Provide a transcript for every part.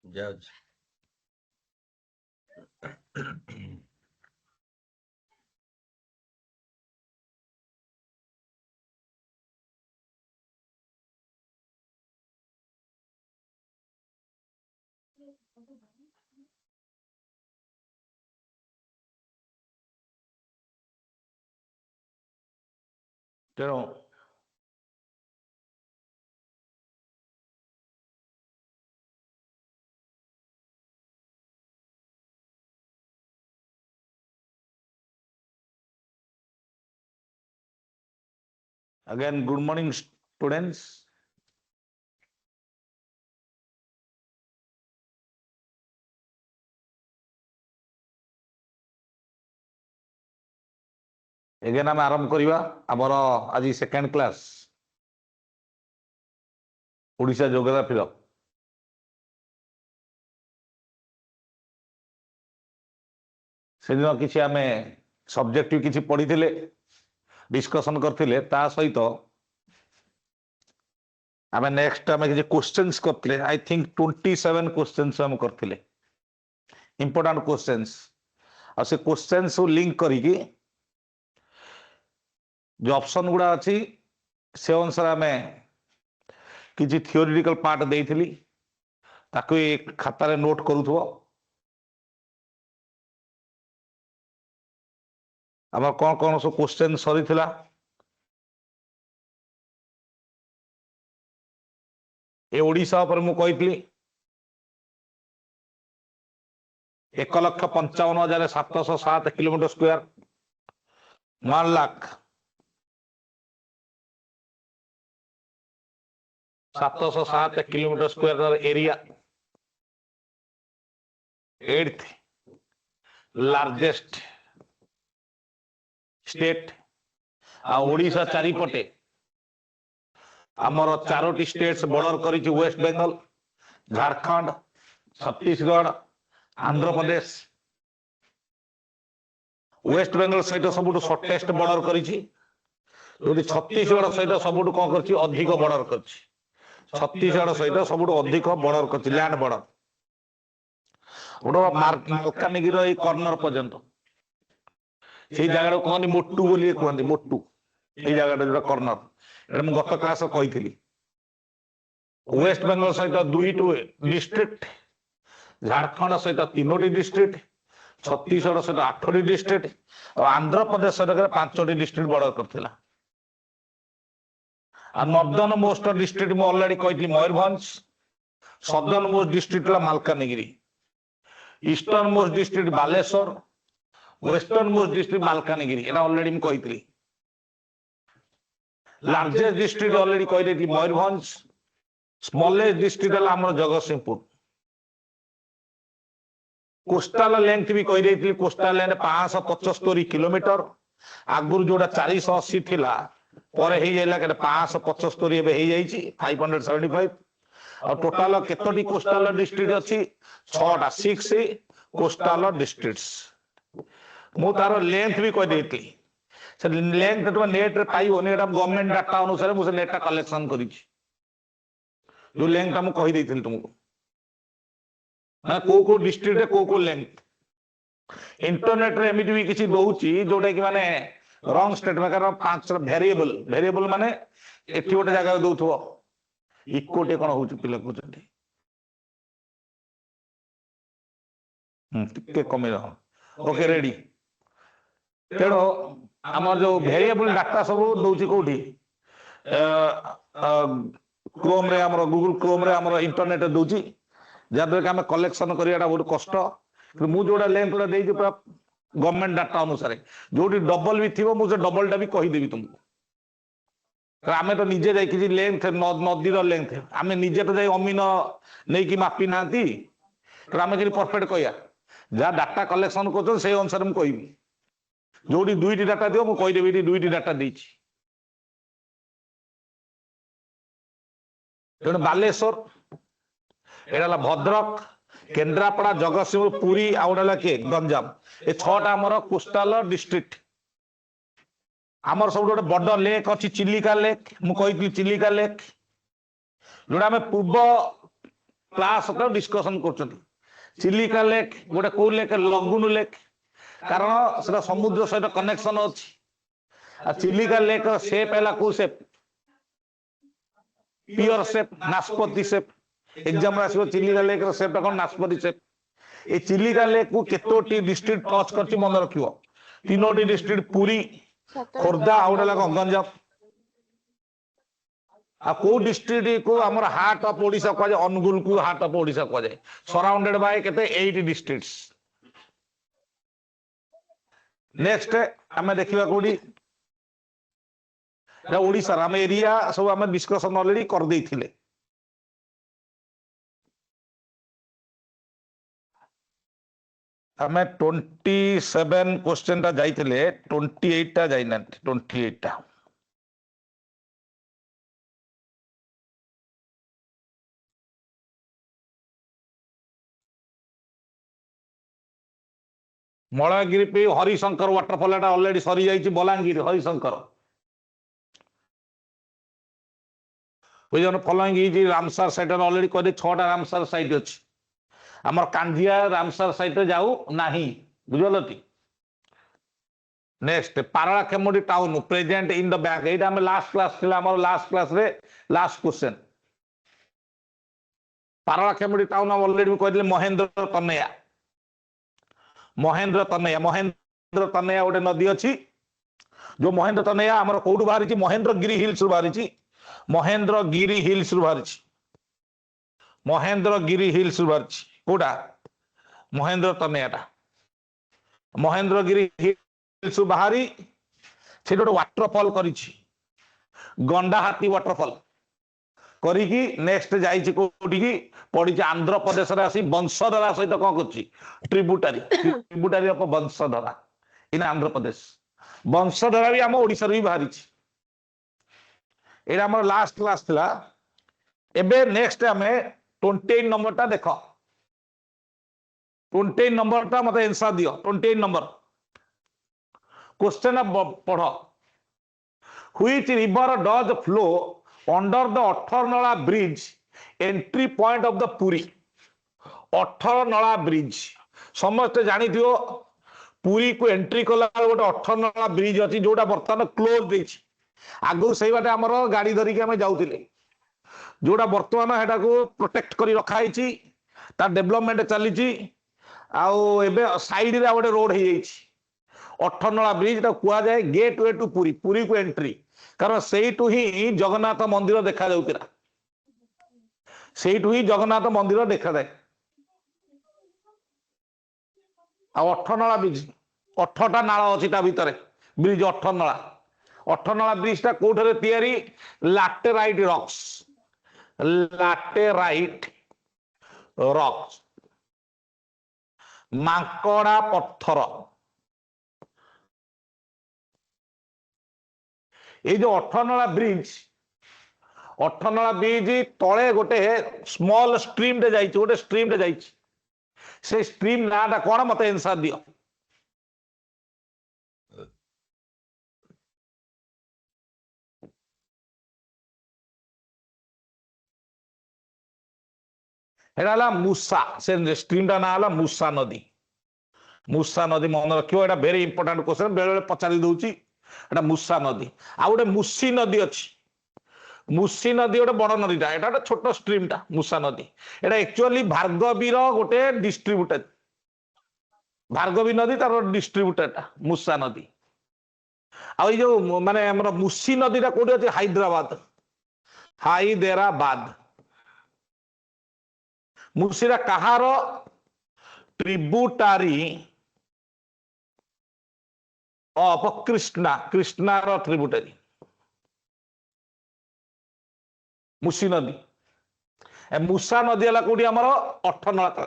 Judge. ତେଣୁ again, good morning, students. Again, ଆମେ ଆରମ୍ଭ କରିବା ଆମର ଆଜି ସେକେଣ୍ଡ କ୍ଲାସ୍ ଓଡ଼ିଶା ଜିଓଗ୍ରାଫିର। ସେଦିନ କିଛି ଆମେ ସବଜେକ୍ଟିଭ କିଛି ପଢିଥିଲେ, ଡିସ୍କସନ କରିଥିଲେ, ତା ସହିତ ଆମେ ନେକ୍ସଟ ଆମେ କିଛି କ୍ୱେଶ୍ଚନ୍ସ କରିଥିଲେ। ଆଇ ଥିଙ୍କ 27 କ୍ୱେଶ୍ଚନ୍ସ ଆମେ କରିଥିଲେ, ଇମ୍ପୋର୍ଟାଣ୍ଟ କ୍ୱେଶ୍ଚନ୍ସ। ଆଉ ସେ କ୍ୱେଶ୍ଚନ୍ସ ଲିଙ୍କ କରିକି जो ऑप्शन गुड़ा अच्छी से अनुसार आम किसी थियोरिटिकल पार्ट देइथिली ताकू एक खातार नोट करूथबो। आम कौन कौन सब क्वेश्चन सरी थिला ए ओडिशा पर मु कहितली 1,55,707 kilometre square 1,07,007 kilometre square area 8th largest state. Odisha चारिपटे आमर 4टी स्टेट्स बॉर्डर करिछि, वेस्ट बेंगल, झारखंड, छत्तीसगढ़, आंध्र प्रदेश। वेस्ट बेंगल सहित सबुठ शॉर्टेस्ट बॉर्डर करिछि, जोटी छत्तीसगढ़ सहित सबुठ कौन करछि अधिक बॉर्डर करछि। छत्तीसगढ़ सहित सबुठ अधिक बॉर्डर करछि, लैंड बॉर्डर मालकानगिरी ए कॉर्नर पर्यंत से जगह कहते मोटू बोली कहते, मोटू ये जगह जो कॉर्नर एटा मैं गत क्लास कही। वेस्ट बेंगल सहित 2टी डिस्ट्रिक्ट, झारखंड सहित 3टी डिस्ट्रिक्ट, छत्तीसगढ़ सहित 8टी डिस्ट्रिक्ट और आंध्र प्रदेश सहित 5टी डिस्ट्रिक्ट बॉर्डर करथिला। नॉर्दर्न मोस्ट डिस्ट्रिक्ट मैं ऑलरेडी कही Mayurbhanj, southern most district Malkangiri, eastern most district Baleshwar, western most district Malkangiri एटा ऑलरेडी मैं कही। लार्जेस्ट डिस्ट्रिक्ट ऑलरेडी कही मयूरभंज, स्मॉलेस्ट डिस्ट्रिक्ट है जगतसिंहपुर। कोस्टाल लेंथ भी कही, कोस्टाल लेंथ 575 किलोमीटर। आगुर जोड़ा 480 थिला पर हे जाइला के 575 एबे हे जाइछि 575। और टोटल केतोटी कोस्टाल डिस्ट्रिक्ट अछि 6टा, 6 कोस्टाल डिस्ट्रिक्ट्स। मु तार लेंथ भी कहि देति, से लेंथ तो नेट रे पाइबो ने, एटा गवर्नमेंट डाटा अनुसार मु से नेट कलेक्शन करिछि। जो लेंथ हम कहि देथिल तुमको ना को डिस्ट्रिक्ट रे को लेंथ। इंटरनेट रे एमिति भी किछि दोउछि जोटा कि माने रॉन्ग स्टेटमेंट कर 5 वेरिएबल, वेरिएबल माने एठी गोटे जगह दोउथबो इक्वोटे कोन होउछि पिला कोचंती टिके कमे रह। Okay ready. तेणु आम जो वेरिएबल डाटा सब दोउछि कोठी क्रोम रे, हमर गूगल क्रोम रे, हमर इंटरनेट दोउछि, जहां आम कलेक्शन करियाटा बहुत कष्ट। मु जोड़ा लेंथ देइछि पूरा गवर्नमेंट डाटा अनुसार, जोटी डबल भी थी मुझे डबल टा भी कहीदेवी तुमको। आमे तो निजे जाई किसी लेंथ नदी लेंथ आमे निजे तो जाई अमीन नहीं कि मापी ना आमे कि परफेक्ट कहया जहाँ डाटा कलेक्शन कर से अनुसार मुझे कहबी। जोटी 2टी डाटा दियो मु कहीदेवी 2टी डाटा देइछि। तेणु बालेश्वर एटा भद्रक, केन्द्रापड़ा, जगतसिंहपुर, पुरी आउला किए गंजाम, ये 6टा आमर कोस्टाल डिस्ट्रिक्ट। आमर सब गोटे बड़ लेक अच्छी चिलिका लेक, मु कही चिलिका लेक, जोड़ा आम पूर्व क्लास डिस्कशन कर चिलिका लेक गोटे कौ लेक लगुन लेक कारण से समुद्र सहित कनेक्शन अच्छी चिलिका लेक सेप है कौ सेप पियोर सेप नाशपति सेप एग्जाम आसो चिलिका लेक सेप कौन नाशपति सेप ये चिलिका लेक को केतोटी डिस्ट्रिक्ट टच कर मन रख तीनोटी डिस्ट्रिक्ट पुरी खोर्धा आउ गंजाम आ को डिस्ट्रिक्ट को हमर हार्ट ऑफ ओडिशा कह जाए अनुगुल को हार्ट ऑफ ओडिशा कह जाए सराउंडेड बाय केते 8 डिस्ट्रिक्ट्स। नेक्स्ट हमें देखिबा कोडी ओडिशा आम एरिया सब आम डिस्कशन ऑलरेडी कर देथिले। हमें 27 क्वेश्चन टा जाइतिले 28 टा जाइना 28 टा मलयगिरी पे हरिशंकर वाटरफॉल ऑलरेडी सरी जाइए बलांगीर हरिशंकर बुझन following is Ramsar site already कहते 6टा रामसर साइट अच्छी आमर कांजिया रामसर साइट जाऊ नाही बुझल टी। Next Paralakhemundi town present in the bank एटा हम लास्ट क्लास थिला हमर लास्ट क्लास रे last question Paralakhemundi town already कहले महेंद्र तनया महेंद्र तनया गोटे नदी अच्छी जो महेंद्र तनया आमर कौटू बाहरी महेंद्रगिरी हिल्स बाहरी महेंद्रगिरी हिल्स बाहरी महेंद्रगिरी हिल्स बाहरी कौटा महेंद्र तनयाटा महेंद्रगिरी हिल्स बाहरी से गोटे वाटरफॉल करी गंडाहाती वाटरफॉल करी नेक्स्ट जाइए कोठी पड़ी आंध्र प्रदेश आसी वंशधरा सहित कौन कर ट्रिब्यूटारी ऑफ वंशधरा इन आंध्र प्रदेश वंशधरा भी आम ओडिशा भी बाहरी ये आम लास्ट क्लास थिला। एबे नेक्स्ट आम 28 नंबर टा देख 28 नंबर टा मत आंसर दियो 28 नंबर क्वेश्चन पढ़ which river does flow under the Atharanala bridge entry point of the Puri Atharanala bridge समस्त जानी थियो पुरी को एंट्री कला गोटे अठरनला ब्रिज अच्छी जोटा बर्तमान क्लोज देछि आगु सही बाटे हमर गाड़ी धरिक आम जाउतिले जोटा बर्तमान हेटा को प्रोटेक्ट करी रखाई ता डेवलपमेंट चली आबे साइड रे गोटे रोड हो अठरनला ब्रिज कह जाए gateway to Puri Puri को एंट्री कारण से ही जगन्नाथ मंदिर देखा जाउतिला से ही जगन्नाथ मंदिर देखा जाए अठरनला ब्रिज 8टा नाल अच्छी भितर ब्रिज अठरनला ब्रिज टा कोठरे तैयारी लैटेराइट रॉक्स मांकड़ा पत्थर ये जो अठरनला ब्रिज तले गोटे स्मॉल स्ट्रीम रे जाइए गोटे स्ट्रीम रे जाइए से स्ट्रीम नाटा कौन मत आंसर दियो मूसा से स्ट्रीम टा ना मूसा नदी मन रखियो एटा वेरी इंपोर्टेंट क्वेश्चन बेले बेले पचारि दउची एटा मूसा नदी आ गोटे मुसी नदी अच्छी मुसी नदी गोटे बड़ नदीटा एटा गोटे छोट स्ट्रीम टा मूसा नदी एटा एक्चुअली भार्गवीर गोटे डिस्ट्रीब्यूटेड भार्गवी नदी तार डिस्ट्रीब्यूटेड मूसा नदी आ जो माने हमर मुसी नदीटा कोठी अछि हैदराबाद मुसीरा कहार ट्रिब्यूटारी ऑफ कृष्णा ट्रिब्यूटारी मुसी नदी मूसा नदी है कौटी आमर अठरनला तले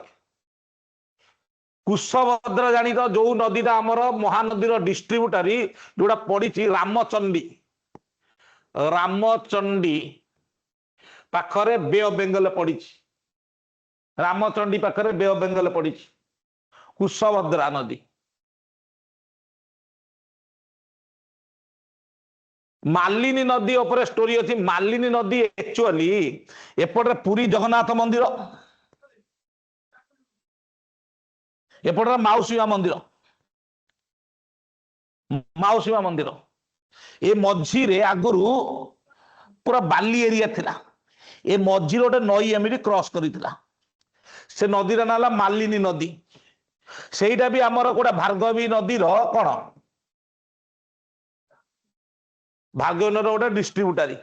कुशभद्रा जानी तो जो नदीटा आमर महानदीर डिस्ट्रीब्यूटारी जोड़ा पड़ी रामचंडी पाखरे बे ऑफ बेंगल पड़ी रामचंडी पाखरे बे ऑफ बेंगल पड़ी कुशभद्रा नदी मालिनी नदी ऊपर स्टोरी अच्छी मालिनी नदी एक्चुअली एपटे पुरी जगन्नाथ मंदिर एपटे माउसीमा मंदिर माउसीमा मंदिर ए मझी रे आगुरु पूरा बाली एरिया थिला ए मझी गोटे नई एमती क्रॉस करितला से नदी ना होला मालिनी नदी सेटा भी आमर गोटे भार्गवी नदी कौन भार्गवी नदी गोटे डिस्ट्रीब्यूटारी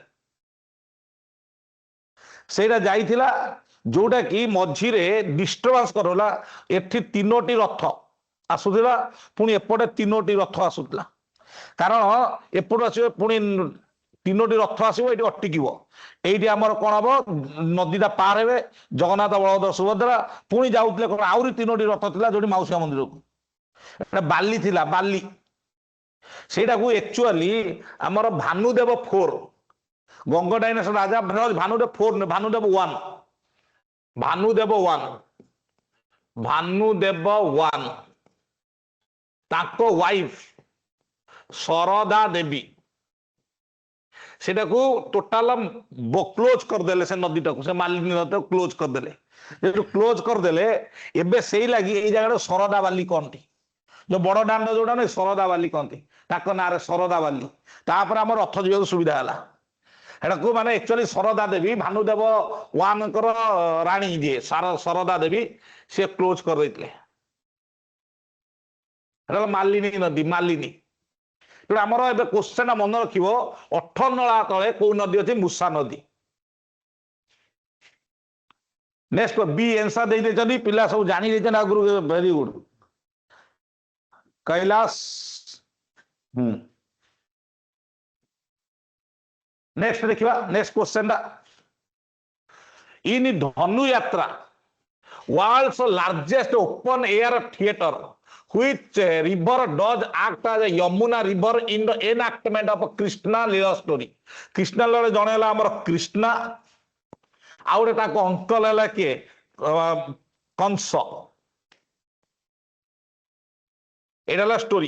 सेटा जाइथिला जोटा कि मझी रे डिस्टर्बांस करला एठी तीनोटी रथ आसुला पुणी एपटे तीनोटी रथ आसुला कारण एपट आस पुणी तीनोटी रथ आसो ये अटिक ये आमर कौन हम नदीटा पार हे जगन्नाथ बलभद्र सुभद्रा पुणी जाऊे कौन आहरी तीनोटी रथ था जो माउसी मंदिर को बाली थिला बाली सेटा को एक्चुअली आमर भानुदेव 4 गंग डायनेस्टी राजा भानुदेव 4 भानुदेव 1 भानुदेव 1 भानुदेव 1 ताको वाइफ शरदा देवी सेटा को टोटाल क्लोज करदे से नदीटा को से मालिनी नदी क्लोज करदे क्लोज करदे एबे से लगी ये जगह शरदा बाली कहती जो बड़ दाण्ड जोटा नहीं शरदा बाली कहती ना शरदा बाली तापर आम रथ जीवन सुविधा है को माने एक्चुअली शरदा देवी भानुदेव 1 राणी जी शरदा देवी से क्लोज कर देते मालिनी नदी मालिनी आमर ए क्वेश्चन मन रख 8 नला तले कौ नदी अच्छी मूषा नदी नेक्स्ट बी आंसर दे देछनी पिला सब जानी देछन आगुरु वेरी गुड कैलाश नेक्स्ट देखिबा next question in Dhanu Yatra world's largest open air theatre which river does act as a Yamuna river in the enactment of a Krishna Leela story Krishna Leela जने ला हमर कृष्णा आउरे ताको अंकल हला के कंस एडाला स्टोरी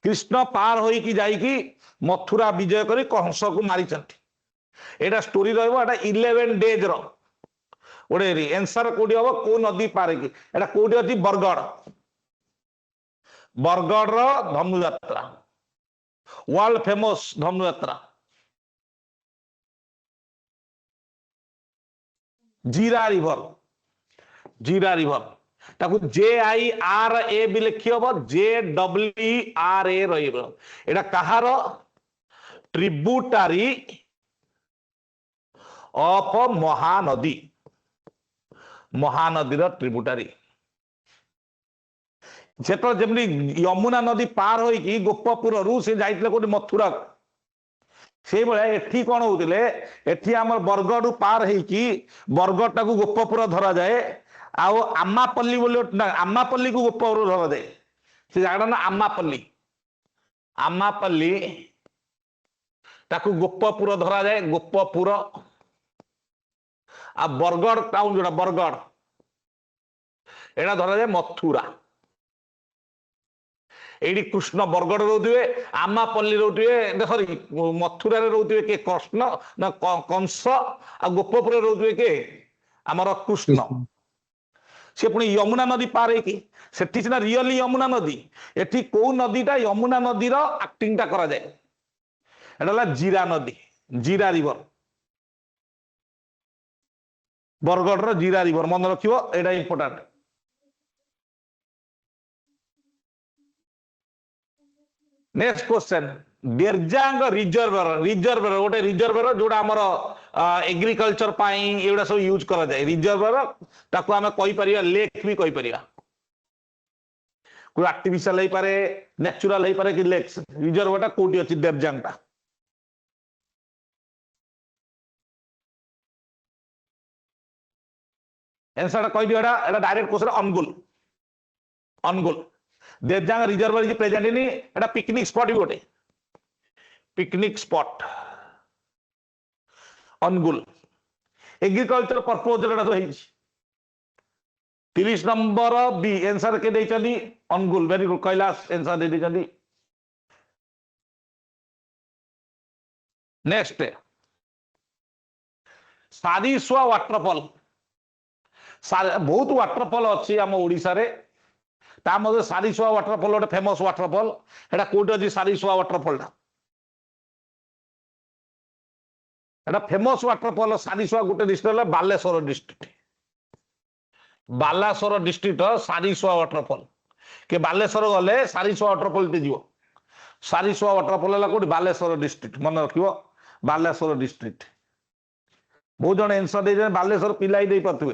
कृष्ण पार होई की जाई की मथुरा विजय करी कंस को मारी चंती एडा स्टोरी रहबो एटा 11 डेज रो ओडे आंसर कोडी हबो को नदी पार की एटा कोडी अछि Bargarh Bargarh Dhanuyatra world famous Dhanuyatra Jira river ताकू JIRA भी लिखी हम JWRA रहा कहार tributary of Mahanadi Mahanadi tributary जेत जमी यमुना नदी पार हो गोपपुर रु से जाइए कोटी मथुरा से भाया एठी कौन होते एठी आम बरगढ़ पार होगी बरगढ़ टाक गोपपुर धरा जाए आउ आमापल्ली बोले आमापल्ली को गोपपुर धरा जाए से जगह ना आमापल्ली आमापल्ली ताकू गोपपुर धरा जाए गोपपुर आ बरगढ़ टाउन जोड़ा बरगढ़ एटा धरा जाए मथुरा एडी कृष्ण बरगढ़ रोथे आमापल्ली रोथे सॉरी मथुरा रोथे के कृष्ण ना कंस आ गोपपुर रोथे के आमर कृष्ण से पुणी यमुना नदी पार से सीना रियली यमुना नदी एठी कौ नदीटा यमुना नदीर एक्टिंगटा करा जाए एटा जीरा नदी जीरा रिवर बरगढ़ जीरा रिवर मन रखियो एटा इंपोर्टेंट नेक्स्ट क्वेश्चन डेरजांग रिजर्वर गोटे रिजर्वर जोड़ा आमर एग्रीकल्चर एगुड़ा सब यूज करा जाए रिजर्वर ताको आमे कहि परिया लेक भी कहि परिया कोई आर्टिफिशियल हे पारे नेचुरल हे पारे कि लेक्स रिजर्वरटा कोठी अछि डेरजांगटा आंसरटा कहि दियो एटा direct question Angul Angul Deojang reservoir is present in एटा पिकनिक स्पॉट भी गोटे picnic spot Angul agriculture purpose तो 30 नंबर बी आंसर के देइचंदी Angul very good Kailash answer दे देइचंदी नेक्स्ट सारिस्वा वाटरफॉल बहुत वाटरफॉल अच्छी आम ओडिशा रे ता मध्य सारीसुआ वाटरफॉल गोटे फेमस वाटरफॉल एटा कोठी अछि सारीसुआ वाटरफॉल एटा फेमस वाटरफॉल सारीसुआ गोटे district Baleshwar district Balasore district Sarisua waterfall के बालेश्वर गले सारीसुआ वाटरफॉल जीव सारीसुआ वाटरफॉल है कौटी बालेश्वर डिस्ट्रिक्ट मन रखियो बालेश्वर डिस्ट्रिक्ट बहुत जन आंसर दे बालेश्वर पिला ही पारे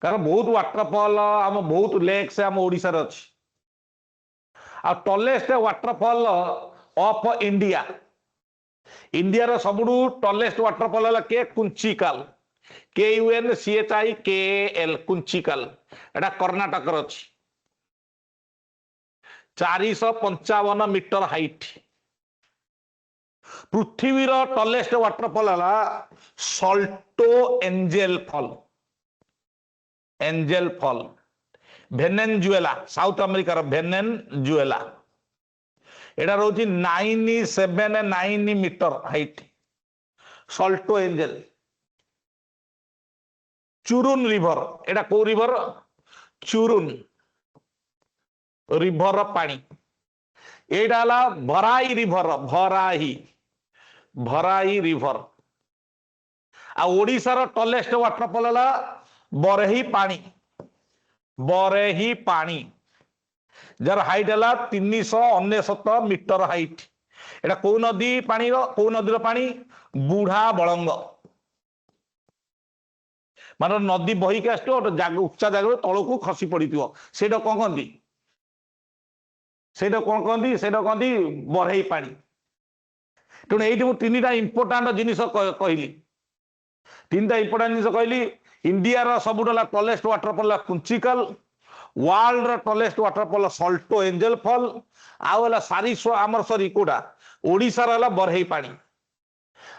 कारण बहुत वाटरफॉल आम बहुत लेक्स आम ओडिशा रे अछि आ tallest waterfall of India India रो सबुठु टॉलेस्ट वाटरफॉल है के कुंचिकल KUNCHIKL कुंचिकल एटा कर्नाटक अछि 455 मीटर हाइट पृथ्वी रो टॉलेस्ट वाटरफॉल है Salto Angel Fall Venezuela South America रो वेनेजुएला एटा रोची 979 metre height Salto Angel Churun river एटा को रिवर चुरुन रिवर पानी एटा हला भराई रिवर भराई रिवर आ ओडिशा रो टॉलेस्ट वाटरफॉल हला बरेही पानी जार हाइट है 399 मीटर हाइट एटा को नदी पानी को नदी पानी बुढ़ा बड़ंग मान नदी बही के आस उच्चा जगह तल को खसी पड़ी से कौन कहती कहती बरही पानी तेणु ये तीन टा इंपोर्टाट जिनिस कहली तीन टा इंपोर्टाट जिनिस कहली इंडिया रो सबुठ टॉलेस्ट वाटरफॉल कुंचिकल वर्ल्ड रो टॉलेस्ट वाटरफॉल सल्टो एंजेल फॉल आउ सारीसुआ आमर सॉरी कोडा ओडिशा रो बरही पानी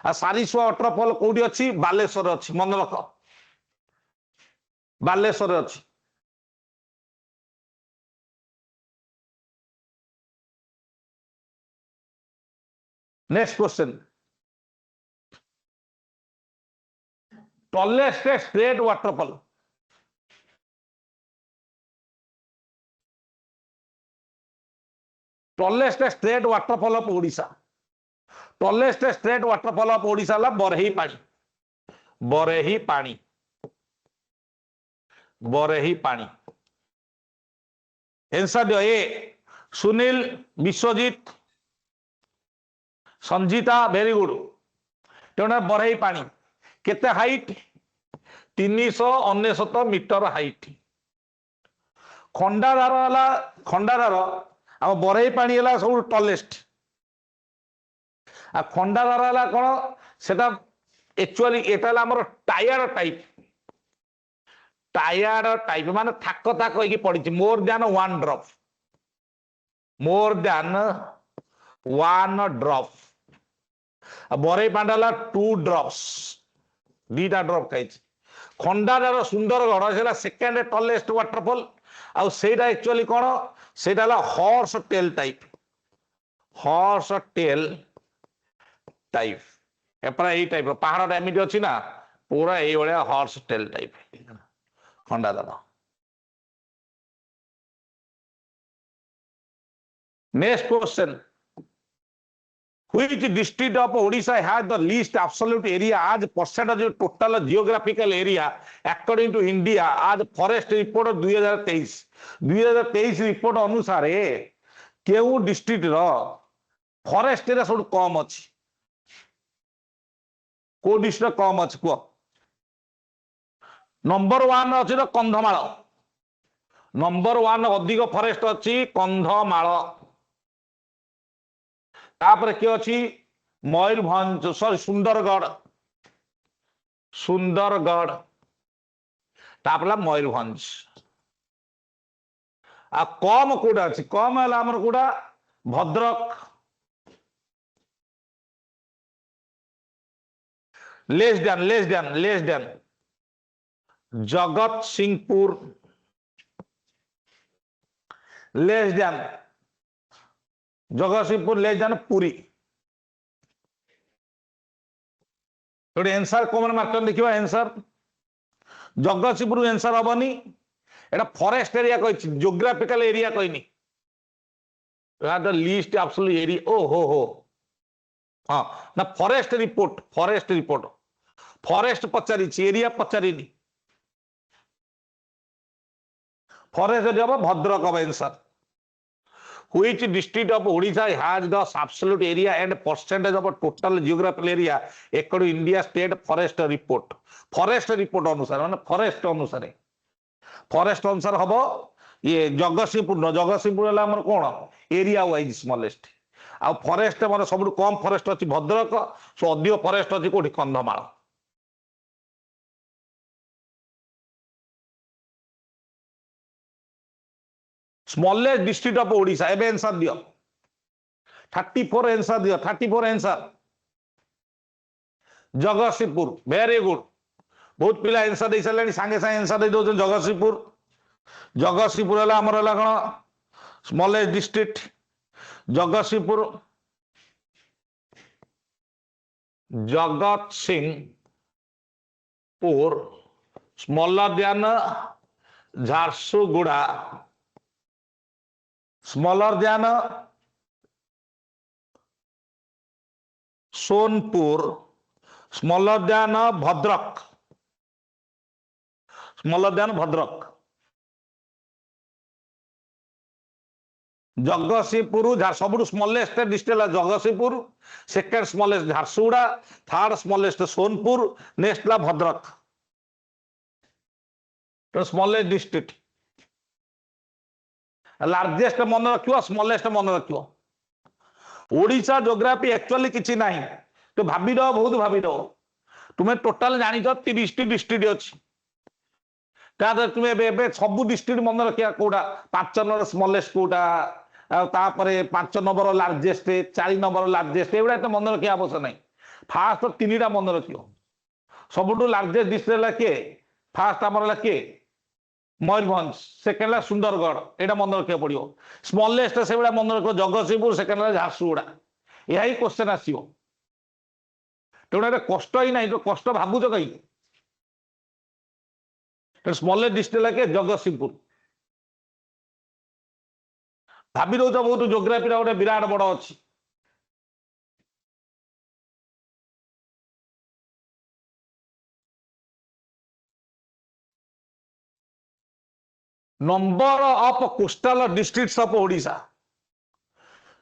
आ सारीसुआ वाटरफॉल कोठी अछि बालेश्वर अछि मन रख बालेश्वर अछि next question tallest straight waterfall tallest straight waterfall of Odisha tallest straight waterfall of Odisha ला बरही पानी आंसर दियो ए सुनील विश्वजीत संजीता वेरी गुड तेना बरही पानी केते हाइट 399 मीटर हाइट खंडाधार आम बरही पानी है सब टॉलेस्ट आ खंडाधार है कौन सेटा एक्चुअली एटा हमर टायर टाइप माने थाक थाक होइकी पड़ी more than one drop Barhi पानी है 2 ड्रॉप्स 2टा ड्रॉप खाई खंडाधार सुंदरगढ़ से सेकेंड टॉलेस्ट वाटरफॉल आउ सेटा एक्चुअली कौन सेटा हॉर्स टेल टाइप एपरा यही टाइप पहाड़ एमती अच्छी ना पूरा यही भाया horse tail type Khandadhar next question Which district of Odisha has the least absolute area as percentage of total geographical area according to India as forest report 2023 report अनुसार केउ डिस्ट्रिक्ट रो फॉरेस्ट एरिया सब कम अछि को डिस्ट्रिक्ट कम अछि को number 1 अछि रो Kandhamal number 1 अधिक forest अछि कंधमाल तापर के अच्छी मयूरभंज सॉरी सुंदरगढ़ तापर मयूरभंज आ कम कोडा अछि कम है हमर कोडा Bhadrak less than Jagatsinghpur less than Jagatsinghpur less than Puri answer common mark देखिए आंसर जगतसिंहपुर आंसर हबनी एटा फॉरेस्ट एरिया कहि ज्योग्राफिकल एरिया कहनी द लिस्ट एब्सोल्यूट एरिया ओ हो हाँ ना फॉरेस्ट रिपोर्ट फॉरेस्ट पचारि एरिया पचारि फॉरेस्ट हम भद्रक हम answer which district of Odisha has the absolute area and percentage of total geographical area according to India state forest report अनुसार माने फॉरेस्ट अनुसार हम ये जगतसिंहपुर हमर कोन एरिया वाइज स्मॉलेस्ट आ फॉरेस्ट माने सब कम फॉरेस्ट अछि भद्रक सो अधिक फॉरेस्ट अछि कोठी Kandhamal smallest district of Odisha एबे आंसर दियो 34 आंसर दियो 34 आंसर जगतसिंहपुर वेरी गुड बहुत पिला आंसर दे सारे सांगे सांगे आंसर दे दो जगतसिंहपुर हला हमर हला कोन smallest district Jagatsinghpur smaller than Jharsuguda smaller than Sonepur smaller than Bhadrak Jagatsinghpur सब smallest district Jagatsinghpur second smallest Jharsuguda third smallest Sonepur next ला भद्रक तो स्मॉलेस्ट डिस्ट्रिक्ट लार्जेस्ट मन रखियो स्मॉलेस्ट मन रखियो ओडिशा ज्योग्राफी एक्चुअली किछि नाही तो भाबी दो बहुत भाबी दो तुम्हें टोटल जानि तो 30 टी डिस्ट्रिक्ट अछि तादर तुम्हें बे सब डिस्ट्रिक्ट मन रखिया कोडा 5 नंबर स्मॉलेस्ट कोडा तापरे 5 नंबर लार्जेस्ट 4 नंबर लार्जेस्ट एवडा तो मन रखिया आवश्यक नाही फास्ट तीनटा मन रखियो सबटू लार्जेस्ट डिस्ट्रिक्ट ला के फास्ट हमर ला के मयूरभंज सेकेंड ला सुंदरगढ़ एटा मन रखिया पड़ियो स्मॉलेस्ट से बड़ा मन रखो जगतसिंहपुर सेकेंड ला झारसुगुड़ा यही क्वेश्चन आसीओ तेणु कष्ट ही नहीं तो कष्ट भावुच कहीं स्मॉलेस्ट डिस्ट्रिक्ट ला के जगतसिंहपुर भाभी दौच बहुत ज्योग्राफी गोटे विराट बड़ अच्छी number of coastal districts of Odisha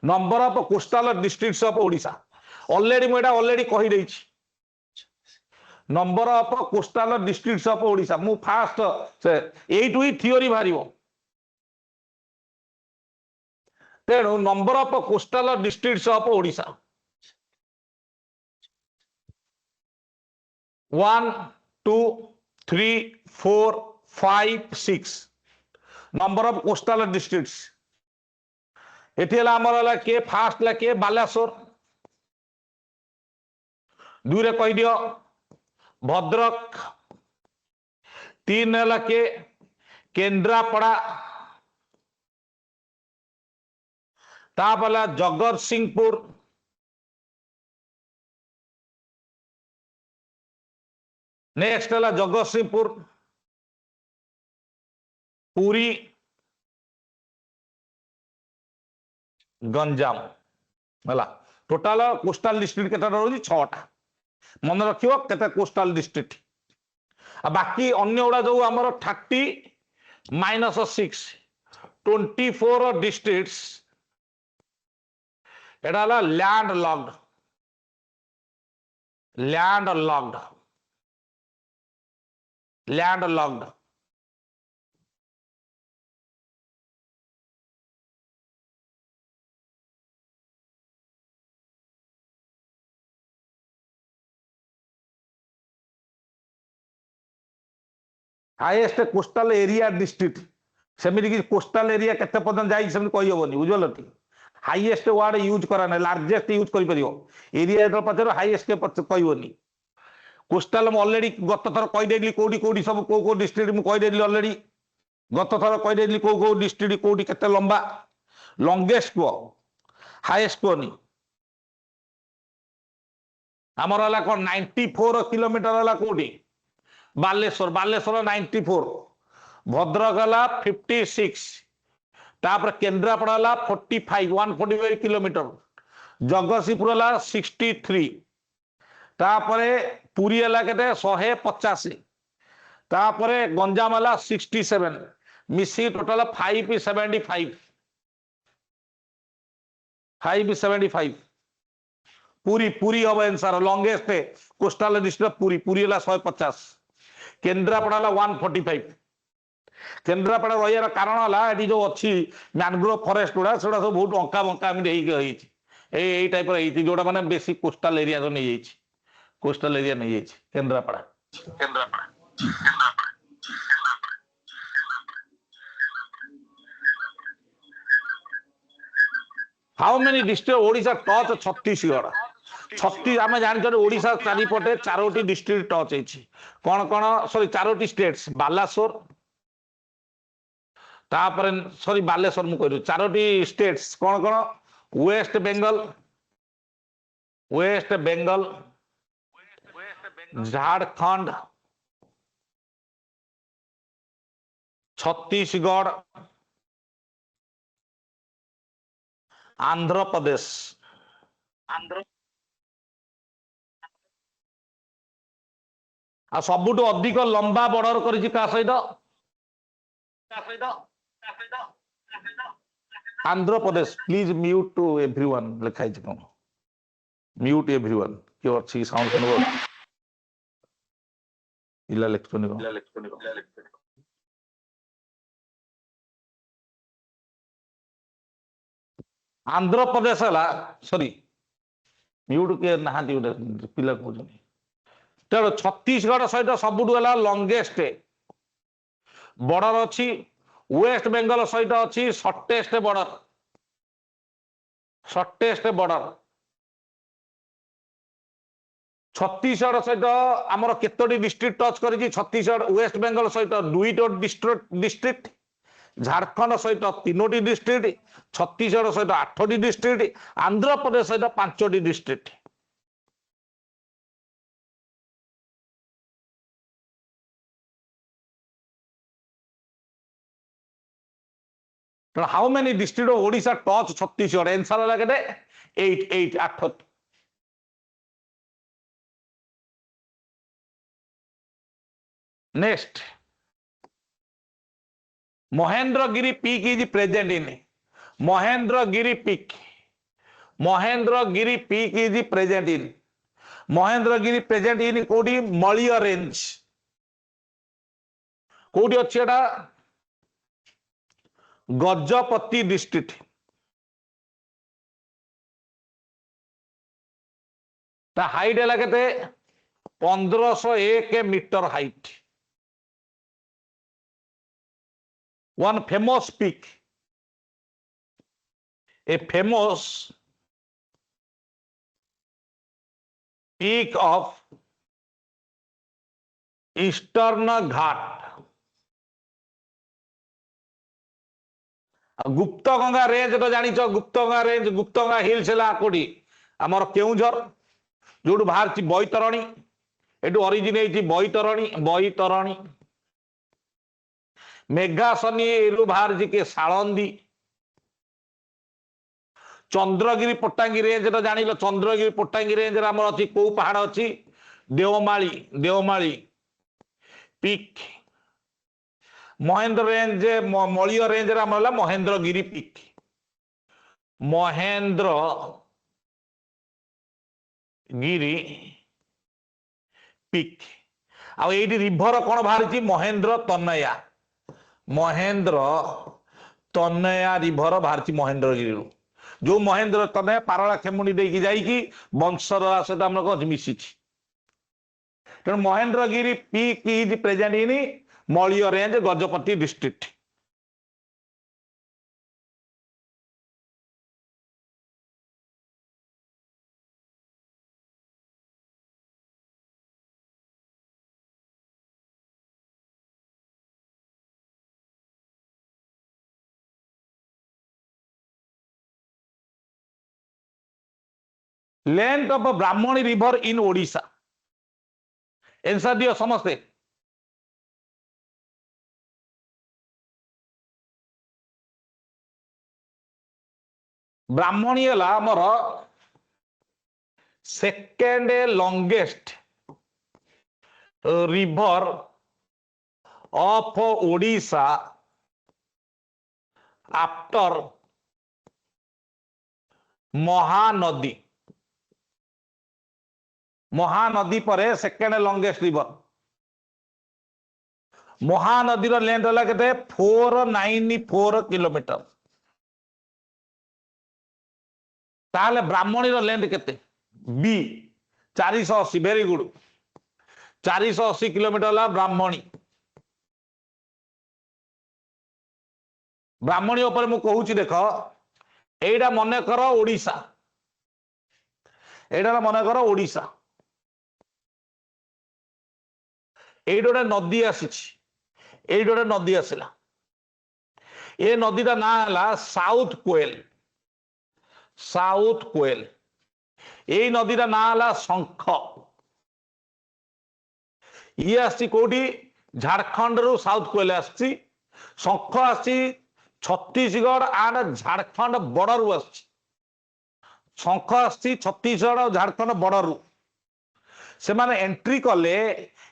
number of coastal districts of Odisha already मुझे ऑलरेडी कही रही number of coastal districts of Odisha मु फास्ट एटू ही थियोरी बाहर तेणु number of coastal districts of Odisha 1 2 3 4 5 6 number of coastal districts एठी आमर के फास्ट ला के बालेश्वर दुई रे कह दियो भद्रक 3 है के केन्द्रापड़ा तापला जगतसिंहपुर नेक्स्ट है जगतसिंहपुर पुरी गंजाम है टोटाल कोस्टल डिस्ट्रिक्ट केटा रही 6टा मन रखियो केते कोस्टल डिस्ट्रिक्ट बाकी अन्य गुड़ा जो आमर 30 -6 24 डिस्ट्रिक्ट्स एटा land locked highest coastal area district सेमिति कि कोस्टल एरिया केते पर्यंत जाई सेमिति कहि होबनी बुझल टी हाईएस्ट वर्ड यूज करा नै लार्जेस्ट यूज करि परियो एरिया जल पछर हाईएस्ट के कहि होनी कोस्टल म ऑलरेडी गत थर कहि देली कोडी सब को डिस्ट्रिक्ट म कहि देली ऑलरेडी गत थर कहि देली को डिस्ट्रिक्ट कोडी केते लंबा लॉन्गेस्ट को हाईएस्ट को नी हमर हला कोन 94 किलोमीटर हला कोडी ବାଲେଶ୍ୱର ବାଲେଶ୍ୱର 94, ଭଦ୍ରକ ହେଲା 56, ତାପରେ କେନ୍ଦ୍ରାପଡ଼ା ହେଲା 45 145 କିଲୋମିଟର, ଜଗତସିଂହପୁର ହେଲା 63, ତାପରେ ପୁରୀ ହେଲା କେତେ 150, ତାପରେ ଗଞ୍ଜାମ ହେଲା 67, ମିଶିକି ଟୋଟାଲ 575 ପୁରୀ ପୁରୀ ହବ answer longest coastal district Puri Puri ହେଲା 150, କେନ୍ଦ୍ରାପଡ଼ା ହେଲା 145। କେନ୍ଦ୍ରାପଡ଼ା ରହିବାର କାରଣ ହେଲା ଏଠି ଯୋଉ ଅଛି ମ୍ୟାନଗ୍ରୋଭ ଫରେଷ୍ଟ ଗୁଡା ସେଗୁଡା ସବୁ ବହୁତ ଅଙ୍କା ବଙ୍କା ଏମିତି ହେଇଛି ଏଇ ଟାଇପର ହେଇଛି ଯୋଉଟା ମାନେ ବେଶୀ କୋଷ୍ଟାଲ ଏରିଆ ନେଇଯାଇଛି କୋଷ୍ଟାଲ ଏରିଆ ନେଇଯାଇଛି କେନ୍ଦ୍ରାପଡ଼ା। ହାଉ many district Odisha touch Chhattisgarh ଆମେ ଜାଣିଛନ୍ତି ଓଡିଶା ଚାରିପଟେ 4ଟି ଡିଷ୍ଟ୍ରିକ୍ଟ ଟଚ୍ ହେଇଛି କଣ କଣ ସରି 4ଟି ଷ୍ଟେଟ୍ସ ବାଲେଶ୍ୱର ତାପରେ ସରି ବାଲେଶ୍ୱର ମୁଁ କହିଲି 4ଟି ଷ୍ଟେଟ୍ସ କଣ କଣ ୱେଷ୍ଟ ବେଙ୍ଗଲ ଝାଡଖଣ୍ଡ ଛତିଶଗଡ଼ ଆନ୍ଧ୍ରପ୍ରଦେଶ ଆଉ ସବୁଠୁ ଅଧିକ ଲମ୍ବା ବର୍ଡର କରିଛି କାହା ସହିତ Andhra Pradesh. Please mute to everyone ଲେଖା ହେଇଛି କଣ ମ୍ୟୁଟ୍ ଏଭ୍ରିୱାନ୍ କିଏ ଅଛି ସାଉଣ୍ଡ ଶୁଣିବ ପିଲା ଲେଖୁଛନ୍ତି କଣ ଆନ୍ଧ୍ରପ୍ରଦେଶ ହେଲା ସରି ମ୍ୟୁଟ୍ କିଏ ନାହାନ୍ତି ଗୋଟେ ପିଲା କହୁଛନ୍ତି ତେଣୁ ଛତିଶଗଡ଼ ସହିତ ସବୁଠୁ ହେଲା ଲଙ୍ଗେଷ୍ଟ ବର୍ଡର ଅଛି ୱେଷ୍ଟ ବେଙ୍ଗଲ ସହିତ ଅଛି ସର୍ଟେଷ୍ଟ ବର୍ଡର ଛତିଶଗଡ଼ ସହିତ ଆମର କେତୋଟି ଡିଷ୍ଟ୍ରିକ୍ଟ ଟଚ୍ କରିଛି ଛତିଶଗଡ଼ ୱେଷ୍ଟ ବେଙ୍ଗଲ ସହିତ 2ଟି ଡିଷ୍ଟ୍ରିକ୍ଟ ଝାଡଖଣ୍ଡ ସହିତ 3ଟି ଡିଷ୍ଟ୍ରିକ୍ଟ ଛତିଶଗଡ଼ ସହିତ 8ଟି ଡିଷ୍ଟ୍ରିକ୍ଟ ଆନ୍ଧ୍ରପ୍ରଦେଶ ସହିତ 5ଟି district. How many district Odisha touch Chhattisgarh answer ହେଲା କେତେ 8। Next Mahendragiri peak is present in Mahendragiri peak is present in Mahendragiri present in कोडी मलिय रेंज कोडी अछि एटा गजपति डिस्ट्रिक्ट ता हाइट है केते 1501 metre height one famous peak of eastern ghat Gupta Ganga range तो जानी गुप्त गंगा रेंज गुप्त गंगा हिल्स कोटी आमर केउझर जो बाहर बैतरणी एटू ओरिजिन बैतरणी मेघासनी बाहर के सालंदी चंद्रगिरी पट्टांगी रेंज तो जान चंद्रगिरी पट्टांगी रेंज आम अच्छी कौ पहाड़ अच्छी Deomali peak Mahendra range Maliya range Mahendragiri peak Mahendragiri peak आ रिभर कौन बाहरी महेंद्र तनया रिभर बाहरी महेंद्रगिरी जो महेंद्र तनया पारला खेमुनी देकी जाइकी वंशर सहित आम मिसी तेणु Mahendragiri peak is present in Maliya range Gajapati district. Length of Brahmani river in Odisha answer दियो समस्ते ब्राह्मणी है आमर second longest river of Odisha after Mahanadi. Mahanadi पर second longest river. Mahanadi length है के 494 किलोमीटर। ताहले ब्राह्मणी लेंथ के बी 480। Very good 480 kilometre Brahmani. Brahmani ऊपर मु कहूची देख एटा मन कर ओडिशा। एटा मन कर ओडिशा। ये गोटे नदी आसी गोटे नदी आसला। ये नदीटा ना है साउथ कोएल। साउथ कोएल ये नदीटा ना है शंख। ये आसी कोठी झारखंड रु साउथ कोएल आसी। शंख आसी छत्तीसगढ़ एंड झारखंड बॉर्डर रु आसी। शंख आसी छत्तीसगढ़ और झारखंड बॉर्डर रु से माने एंट्री कले।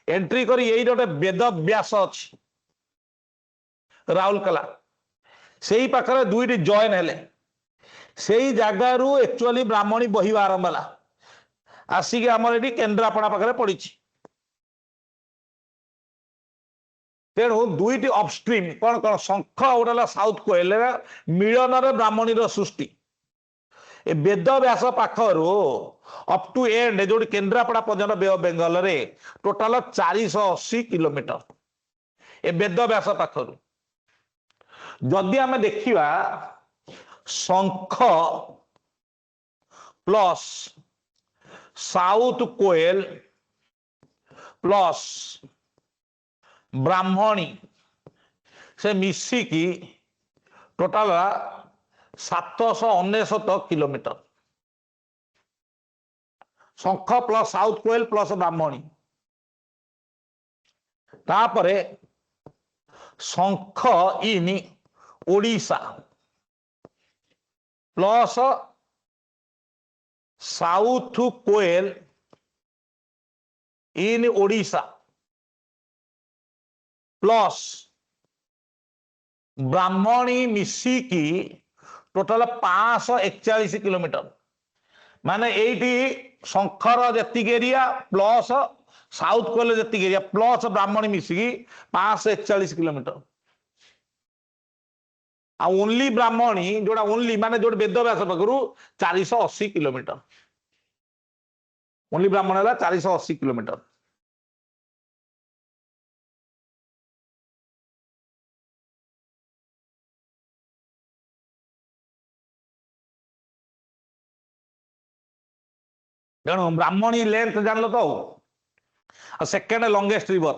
एंट्री करी यही गोटे वेद व्यास अच्छी राउरकेला से ही पाखरे दुईटी जॉइन हेले से ही जगार एक्चुअली ब्राह्मणी बहिबा आरंभ है आसिक आमर ये केन्द्रापड़ा पाखे पड़ी। तेणु दुईटी अपस्ट्रीम कौन कौन शंख गोटे साउथ कोएल मिलन ब्राह्मणी सृष्टि। वेद व्यास पाखर अप टू एंड जो केन्द्रापड़ा पर्यटन बे ऑफ बेंगल रे टोटाल 480 किलोमीटर ए वेद व्यास पाखर। जदि आम देखा शंख प्लस साउथ कोएल प्लस ब्राह्मणी से मिसिकी टोटाल 799 किलोमीटर। शंख प्लस साउथ कोएल प्लस ब्राह्मणी तापरे शंख इन ओडिशा प्लस साउथ कोएल इन ओडिशा प्लस ब्राह्मणी मिसिकी टोटाल 541 किलोमीटर। माने एटी शंखर जी एरिया प्लस साउथ कोएल जी एरिया प्लस ब्राह्मणी मिसिकी 541 किलोमीटर। आ ओनली ब्राह्मणी जोड़ा ओनली माने जो वेद व्यास पाखु 480 किलोमीटर। ओनली ब्राह्मण है 480 किलोमीटर। तेणु ब्राह्मणी लेंथ जान लो तो second longest river.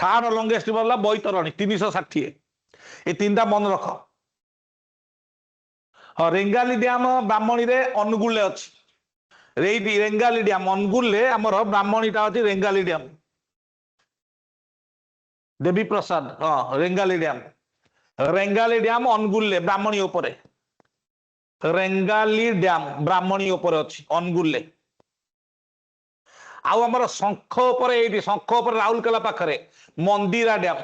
Third longest river Baitarani 360। ये तीनटा मन रख। हाँ रेंगाली डैम ब्राह्मणी रे अनुगुल अच्छी। रेंगाली डैम अनुगुल आमर ब्राह्मणीटा अच्छी रेंगाली डैम देवी प्रसाद। हाँ रेंगाली डैम। रेंगाली डैम अनुगुल ब्राह्मणी उपरे। रेंगाली डैम ब्राह्मणी उपरे अच्छी अनुगुल। आमर शंख उपर शंख उपर राउरकेला पाखरे मंदिरा डैम।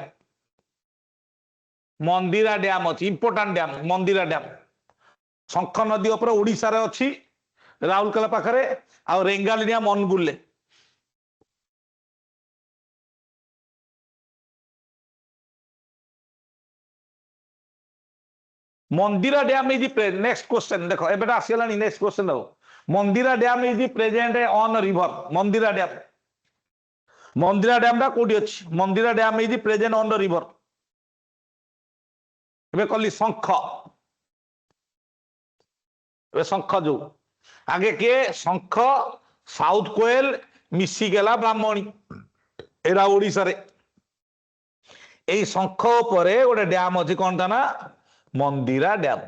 मंदिरा डैम अच्छी important dam Mandira dam. Sankh नदी उपर ओडिशा रे अच्छी राउरकेला पाखरे आ Rengali dam Angul. Mandira dam is next question देख एबेटा आसीला नेक्स्ट क्वेश्चन दो। Mandira dam is present on river. Mandira dam Mandira dam टा कोडी अछि। Mandira dam is present on the river. एबे कली शंख ए शंख जो आगे के शंख साउथ कोएल मिसिगला ब्राह्मणी एरा ओडिशा रे। ए शंख उपरे गोटे डैम अछि कोन ता ना Mandira dam.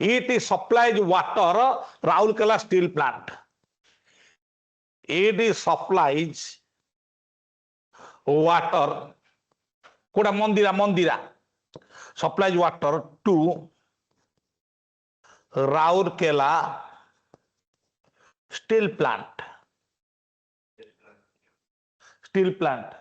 It supplies water Rourkela steel plant. It supplies water कोड़ा Mandira Mandira supplies water to Rourkela steel plant, steel plant.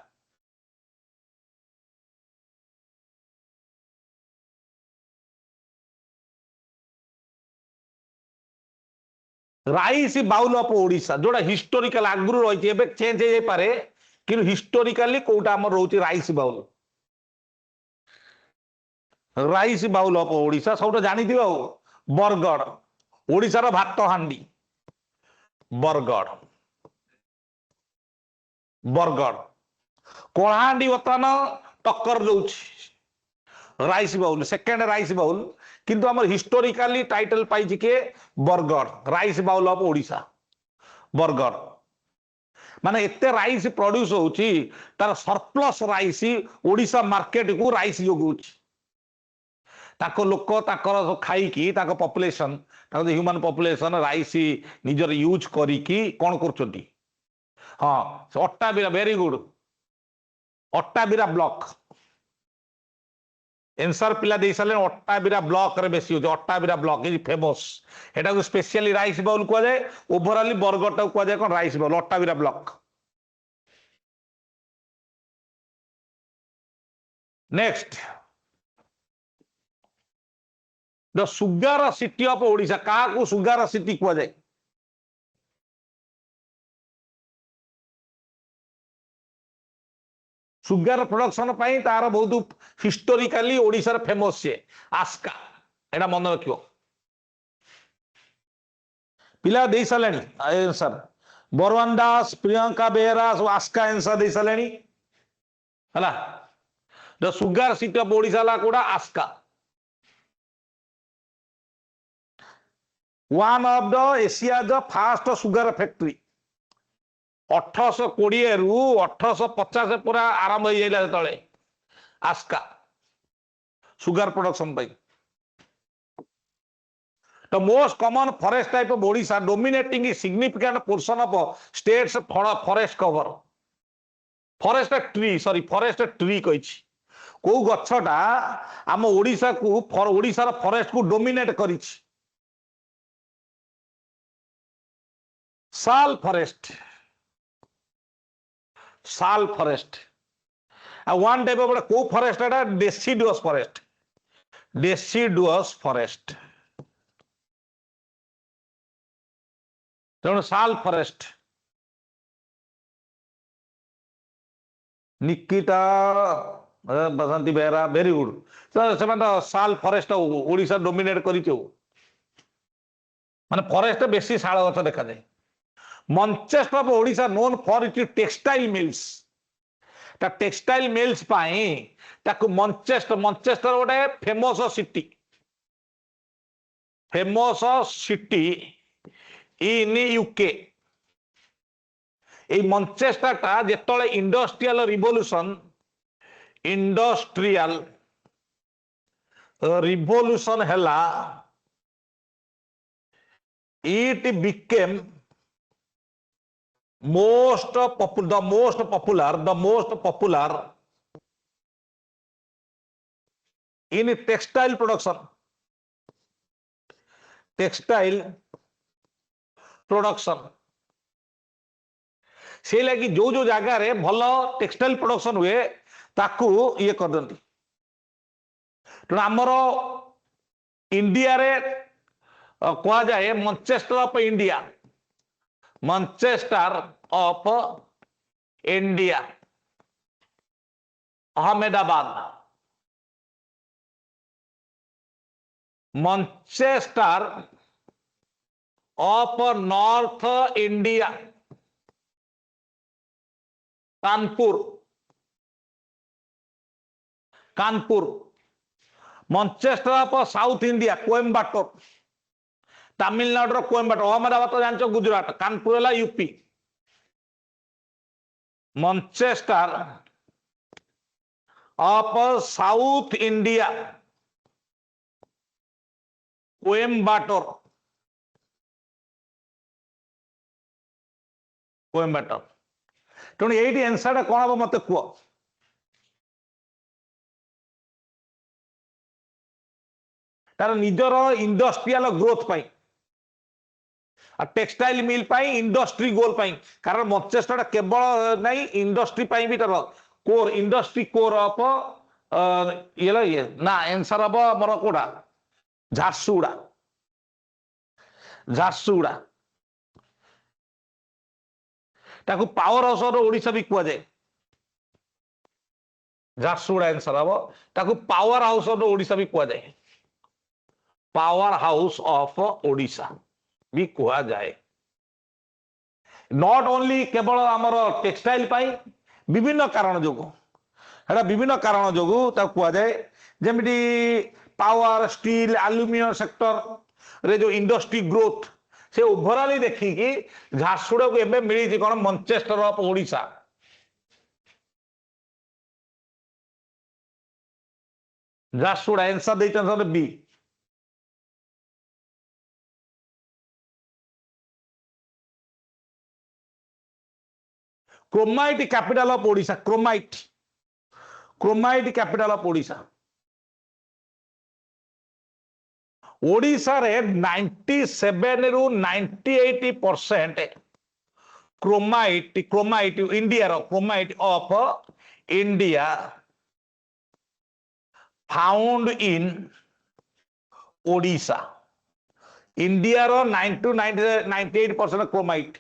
Rice bowl of Odisha जोड़ा हिस्टोरिकल आगुरी रही है चेंज हो पारे कि हिस्टोरिकली कोटा आम रोचे rice bowl, rice bowl of Odisha सब जानी बरगड़ ओडिशार भात हांडी बरगड़, बरगड़ कलाहांडी बर्तमान टक्कर दौर rice bowl second rice bowl किंतु आम हिस्टोरिकाली टाइटल पाई के Bargarh rice bowl of Odisha Bargarh माने एते राइस प्रोड्यूस होउची तार सरप्लस राइस ओडिशा मार्केट को राइस जोगुची ताको लोक ताकर खाई की ताको पॉपुलेशन ताको ह्यूमन पॉपुलेशन राइस निजर यूज करी की कोन करचोंती। हाँ Attabira very good Attabira block answer पिला दे साले अट्टाबिरा ब्लॉक रे बेसी होचे अट्टाबिरा ब्लॉक इज फेमस एटा को स्पेशली राइस बाउल को जाय ओवरऑल बरगड़ टा को जाय कोन rice bowl Attabira block. Next the sugar city of Odisha का को सुगार सिटी को जाय सुगार प्रोडक्शन पाई तार बहुत हिस्टोरिकली ओडिशा फेमस से आस्का एटा मन रखियो पिला दे सारे आंसर बरवान दास प्रियंका बेहरा सब आस्का आंसर दे सारे हला the sugar city of Odisha ला कोडा Aska one of the Asia the first sugar factory 1820 रु 1850 पूरा आरंभ हो जाइला तळे आस्का सुगार प्रोडक्शन पाई the most common forest type of Odisha dominating significant portion of states forest cover forest tree sorry forest tree कहि को गछटा आम ओडिशा को ओडिशार फॉरेस्ट को डोमिनेट करिछि साल फॉरेस्ट साल फॉरेस्ट वन टाइप ऑफ को फॉरेस्ट एटा डेसिडुअस फॉरेस्ट डेसिडुअस फॉरेस्ट तेणु साल फॉरेस्ट निकिता बसंती बेहरा वेरी गुड तो साल फॉरेस्ट ओडिशा डोमिनेट करी माने फॉरेस्ट बेसी शाल गछ देखा जाए Manchester of Odisha known for it textile mills ता टेक्सटाइल मिल्स पाई ताको मंचेस्टर मंचेस्टर गोटे फेमस सिटी इन यूके ए मंचेस्टर टा जेतले इंडस्ट्रियल रिवोल्यूशन हैला it became the most popular in textile production से लगी जो जो जगह रे भलो टेक्सटाइल प्रोडक्शन हुए ताकू ये कर दंती तो हमर इंडिया रे कहा जाए Manchester of India Manchester of India Ahmedabad Manchester of North India Kanpur Manchester of South India Coimbatore Tamil Nadu Coimbatore Ahmedabad तो जानते गुजरात कानपुर है UP Manchester of South India Coimbatore तेणु ये आंसर कौन हम मत कह तार निजर इंडस्ट्रियल ग्रोथ पाई टेक्सटाइल मिल पाई इंडस्ट्री गोल पाई कारण मचेस्टर केवल नहीं इंडस्ट्री पाई भी तार कोर इंडस्ट्री कोर ऑफ ये ना आंसर हम मोर कोड़ा झारसुगुड़ा झारसुगुड़ा ताकू पावर हाउस ओडिशा भी कह जाए झारसुगुड़ा आंसर हम ताकू पावर हाउस ओडिशा भी कह जाए पावर हाउस ऑफ ओडिशा भी कह जाए नॉट ओनली केवल आमर टेक्सटाइल पाई विभिन्न कारण जो विभिन्न कारण जो कह जाए जमी पावर स्टील एल्युमिनियम सेक्टर रे जो इंडस्ट्री ग्रोथ से ओभराली देखिकी झारसुगुड़ा को एवं मिली कौन Manchester of Odisha Jharsuguda answer देते बी chromite capital of Odisha chromite capital of Odisha Odisha रे 97 रु 98% क्रोमाइट इंडिया रो chromite of India found in Odisha India रो 9 to 98% क्रोमाइट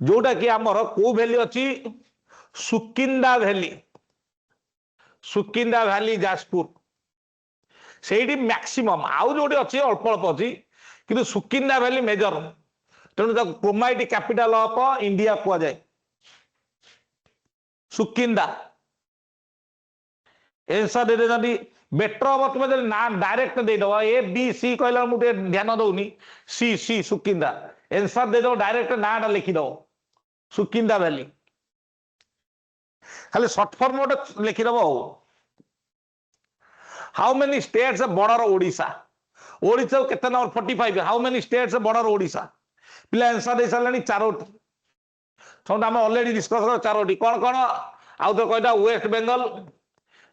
जोटा कि आमर को वैली अच्छी सुकिंदा वैली जाजपुर से मैक्सिमम आउ जो अच्छी अल्प अल्प अच्छी कि सुकिंदा वैली मेजर तेणु क्रोमाइट कैपिटल ऑफ इंडिया कह जाए सुकिंदा आंसर दे बेटर हम तुम ना डायरेक्ट देदेव ए बी सी कहला मुझे ध्यान दौनी सी सुकिंदा आंसर देदेव डायरेक्ट ना लिखिदव सुकिंदा वैली खाली सर्ट फॉर्म गोटे लिखिदव how many states border Odisha Odisha केते number 45 how many states border Odisha पिला आंसर दे सारलानी चारोटी तो हम ऑलरेडी डिस्कस कर चारोटी कौन कौन आउ तो कहता waste Bengal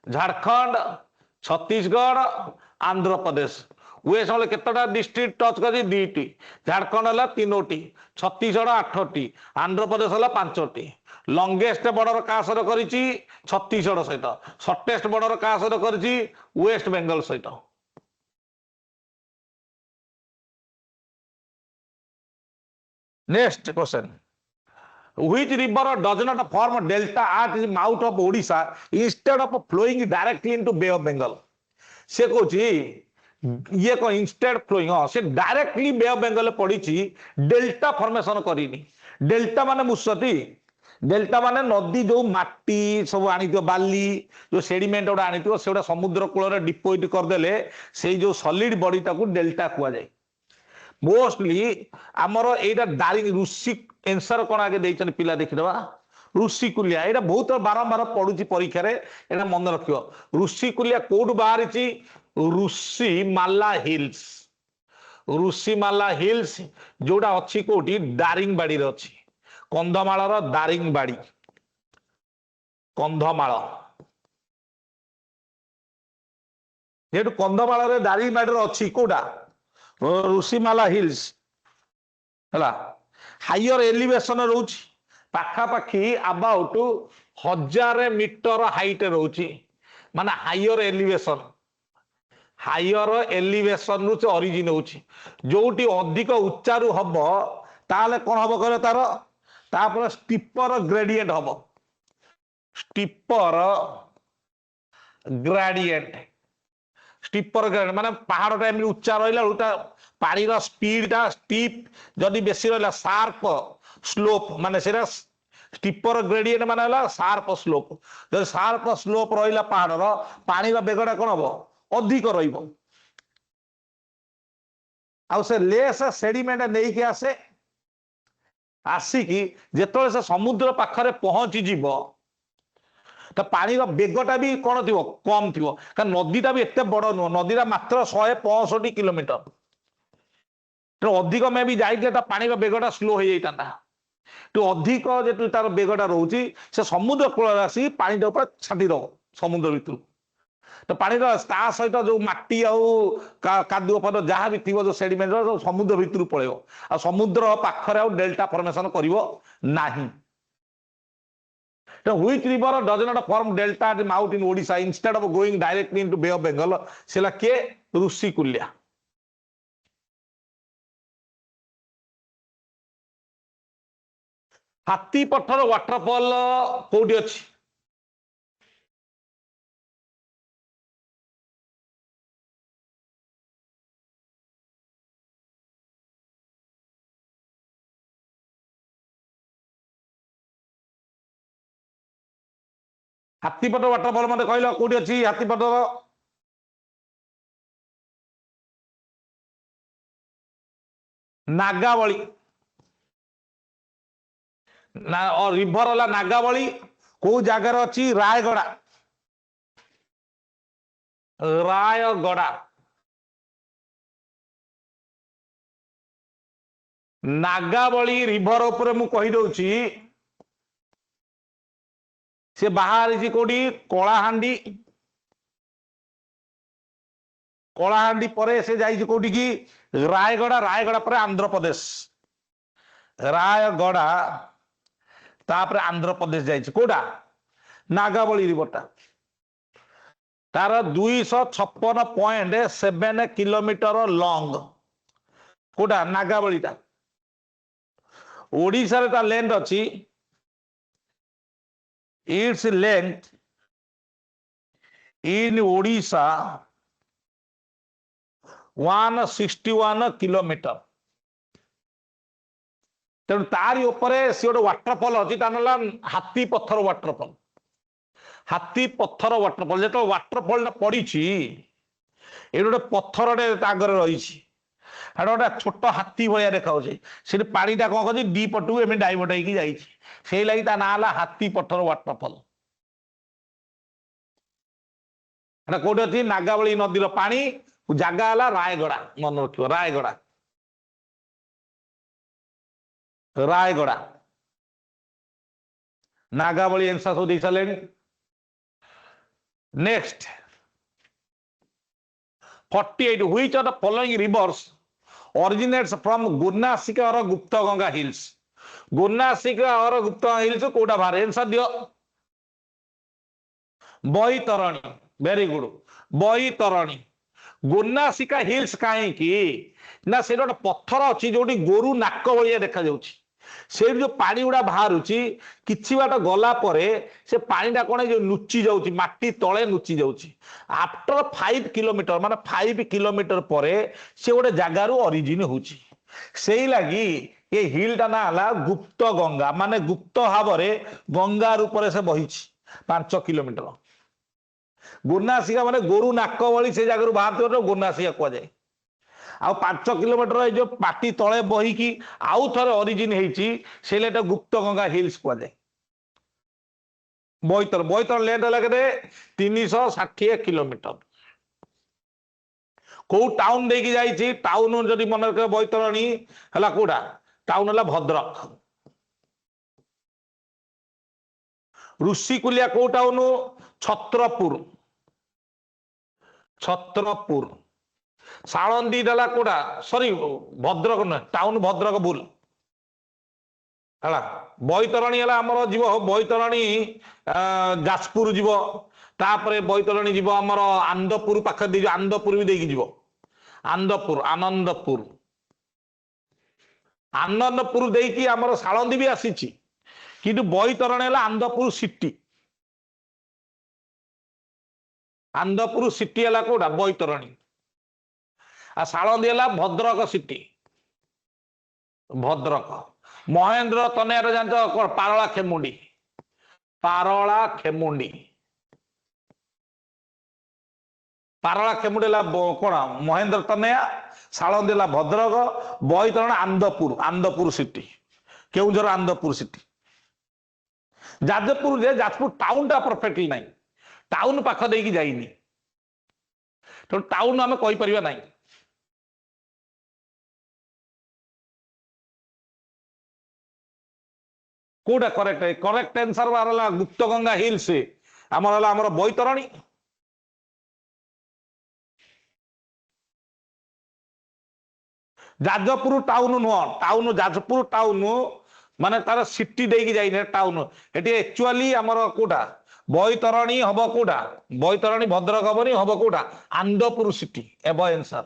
Jharkhand Chhattisgarh Andhra Pradesh West Bengal केतटा district touch कर दीटी झारखंड है 3टी छत्तीसगढ़ 8टी आंध्र प्रदेश है 5टी लंगेस्ट बॉर्डर क्या सहित कर छत्तीसगढ़ सहित सर्टेस्ट बॉर्डर क्या सहित कर वेस्ट बेंगल सहित next question which river does not form delta at the mouth of Odisha instead of flowing directly into Bay of Bengal से कहूँ ये कौन इंस्टेड फ्लोइंग हाँ से डायरेक्टली बे ऑफ बेंगल पड़ी डेल्टा फॉर्मेशन करनी डेल्टा माने मुसती डेल्टा माने नदी जो माटी सब आनी बाली जो सेडिमेंट गुड़ा आनी से समुद्र कूल डिपोजिट करदे से जो सॉलिड बॉडी टाको डेल्टा कह जाए मोस्टली आमर एटा दारिंग ऋषि आंसर कौन आगे देचन पिला देखिदवा ऋषिकुलिया एटा बहुत बारंबार पड़ुची परीक्षा एटा मन रखियो ऋषिकुलिया कोड बाहर ऋषिमाला हिल्स जोड़ा अच्छी कोटी दारिंगबाड़ी रे अच्छी कंधमाल दारिंगबाड़ी कंधमाल जेटू कंधमाल रे दारिंगबाड़ी अच्छी कोटा ऋषिमाला हिल्स है हायर एलिवेशन रोच पाखापाखी अबाउट 1000 मीटर हाइट रोची माने हायर एलिवेशन रु ओरिजिन होची जोटी अधिक उच्चा रु हब ताले कोन हब करे तापर स्टीपर ग्रेडिएंट हब स्टीपर ग्रेडिएंट माने पहाड़ टाइम उच्चा रहा पानी स्पीड टा स्टीप जदि बेसी रहा शार्प स्लोप माने स्टीपर ग्रेडिएंट माने शार्प स्लोप जब शार्प स्लोप रहा पहाड़ पानी बेगटा कौन हम अधिक रेस सेडिमेंट नहीं आसे आसिकी जिते से समुद्र पाखरे पहुंची जीव तो पानी बेगटा भी कौन थी कम थी नदीटा भी एत बड़ नुह नदीटा मात्र 165 किलोमीटर तो अधिक मैं भी जाइए पानी बेगटा स्लो हो जाता तो अधिक जो तार बेगटा रोचे से समुद्र कूल आसी पानी छाटी दब समुद्र भितर तो पानी ता सहित जो माटी आदुଅ पद जहाँ भी थी जो सेडिमेंट समुद्र भितर पड़ेगा आ समुद्र पाखरे डेल्टा फॉर्मेशन करिवो नाही which river does not form delta at the mouth in Odisha instead of going directly into Bay of Bengal सेला के ऋषिकुल्या हाथी पत्थर वाटरफॉल कोठी अछि हाथीपट वाटरफॉल मत कहल कौटी अच्छी हाथीपटर नागावली ना और रिवर वाला नागावली को जगार अच्छी रायगड़ा रायगड़ा नागावली रिवर ऊपर मु कहि दउची से बाहर कोटी कलाहांडी कलाहांडी परे से जाई कोटी की रायगड़ा रायगड़ा पर आंध्र प्रदेश रायगड़ा तापर आंध्र प्रदेश जाई कोडा नागावली रिवरटा तार 256.7 किलोमीटर लॉन्ग कोडा नागावलीटा ओडिशा रे ता लेंथ अछि its length in Odisha 161 kilometre तेणु तारी उपरे सी गोटे वाटरफॉल अच्छी हाथी पत्थर वाटरफॉल हाथी पत्थर वाटरफॉल जो वाटरफॉल पड़ी ये गोटे पत्थर आगे रही गोटे छोट हाथी भाया देखा से पानीटा कौन कर दी पटू एम डाइवर्ट हो लगी ना हाथी पत्थर वाटरफॉल कौटी अच्छी नागावली नदीर पानी जगह है रायगड़ा मन रख रायगड़ा रायगड़ा नागावली आंसर सब दे सारे next 48 which of the following rivers originates from गुन्नासिका और गुप्तगंगा हिल्स गुन्नासिका और गुप्तगंगा हिल्स कोटा बाहर आंसर दियो Baitarani very good Baitarani Gonasika hills कहीं ना से गोटे पत्थर अच्छी जो गोरु नाक भाया देखा से जो पानी गुड़ा बाहर कि बाट गला से पानीटा कौन जो नुची जाऊँगी माटी तले नुची जाऊँगी आफ्टर 5 किलोमीटर माने 5 किलोमीटर पर से गोटे जगार ओरिजिन होची से लगी ये हिलटा ना है गुप्त गंगा माने गुप्त भाव गंगा रूप से बही 5 किलोमीटर गुन्नासिका माने गोरु नाक भली से जगह बाहर गुन्नासिका कहुए आ 5 किलोमीटर जो पाटी तले बहीकि आउ थे ओरिजिन होता गुप्त गंगा हिल्स कहुए बैतर बैतर लेंथ लगे 360 किलोमीटर कौ टाउन देखी जाइए टाउन जदि मन रख बैतरणी है कौटा टाउन है भद्रक ऋषिकुलिया कौ टाउन छत्रपुर छत्रपुर सालंदी देला कोड़ा सॉरी भद्रक न टाउन भद्रक बुल है बैतरणी है आमर जीव बैतरणी जाजपुर जीव तापर बैतरणी जीव आमर आनंदपुर पाखे दे आनंदपुर भी देकी जीव आनंदपुर आनंदपुर आनंदपुर देकी आमर सालंदी भी आसी किंतु बैतरणी है आनंदपुर सिटी आनंदपुर सिटी है कोड़ा बैतरणी आ सालंदी है भद्रक सिटी भद्रक महेंद्र तनयार जान पारला खेमुंडी पारला खेमुंडी पारला खेमुंडी कौन महेंद्र तनया सालंदी है Bhadrak Baitarani Anandpur Anandpur city Keonjhar Anandpur city Jajpur Jajpur town टा परफेक्टली नहीं टाउन पाख देकी जाइनी तो टाउन आम कहीपर ना कौटा करेक्ट करेक्ट आंसर बाहर गुप्त गंगा हिल्स आमर बैतरणी ଯାଜପୁର ଟାଉନ ନୁହଁ, ଟାଉନ ଯାଜପୁର ଟାଉନ ମାନେ ତାର ସିଟି ଦେଇକି ଯାଇନି ଟାଉନ। ଏଠି ଆକ୍ଚୁଆଲି ଆମର କୋଉଟା ବୈତରଣୀ ହବ, କୋଉଟା ବୈତରଣୀ ଭଦ୍ରକ ହବନି, ହବ କୋଉଟା ଆନ୍ଦପୁର ସିଟି। ଏବ ଆନ୍ସର।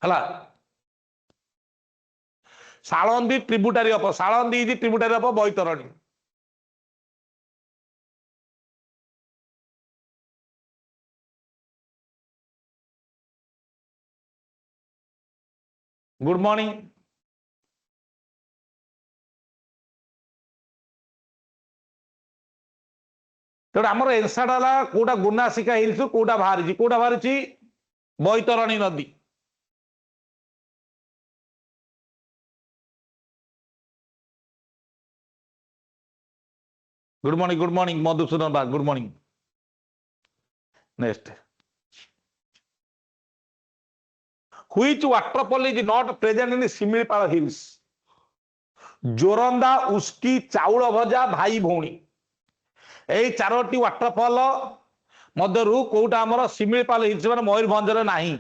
ହେଲା Salandi tributary of, Salandi is tributary of Baitarani. Good morning. ତେଣୁ ଆମର ଏନ୍ସାର ହେଲା କୋଉଟା ଗୁନାସିକା ହିଲ୍ସ, କୋଉଟା ବାହାରିଛି, କୋଉଟା ବାହାରିଛି ବୈତରଣୀ ନଦୀ। Good morning Madhusudan Bag, good morning. Next, which waterfall is not present in Similipal hills? Joranda, Uski, ଚାଉଳ ଭଜା, ଭାଇ ଭଉଣୀ, ଏଇ ଚାରୋଟି ୱାଟରଫଲ ମଧ୍ୟରୁ କୋଉଟା ଆମର ଶିମିଳିପାଳ ହିଲ୍ସ ମାନେ ମୟୂରଭଞ୍ଜରେ ନାହିଁ?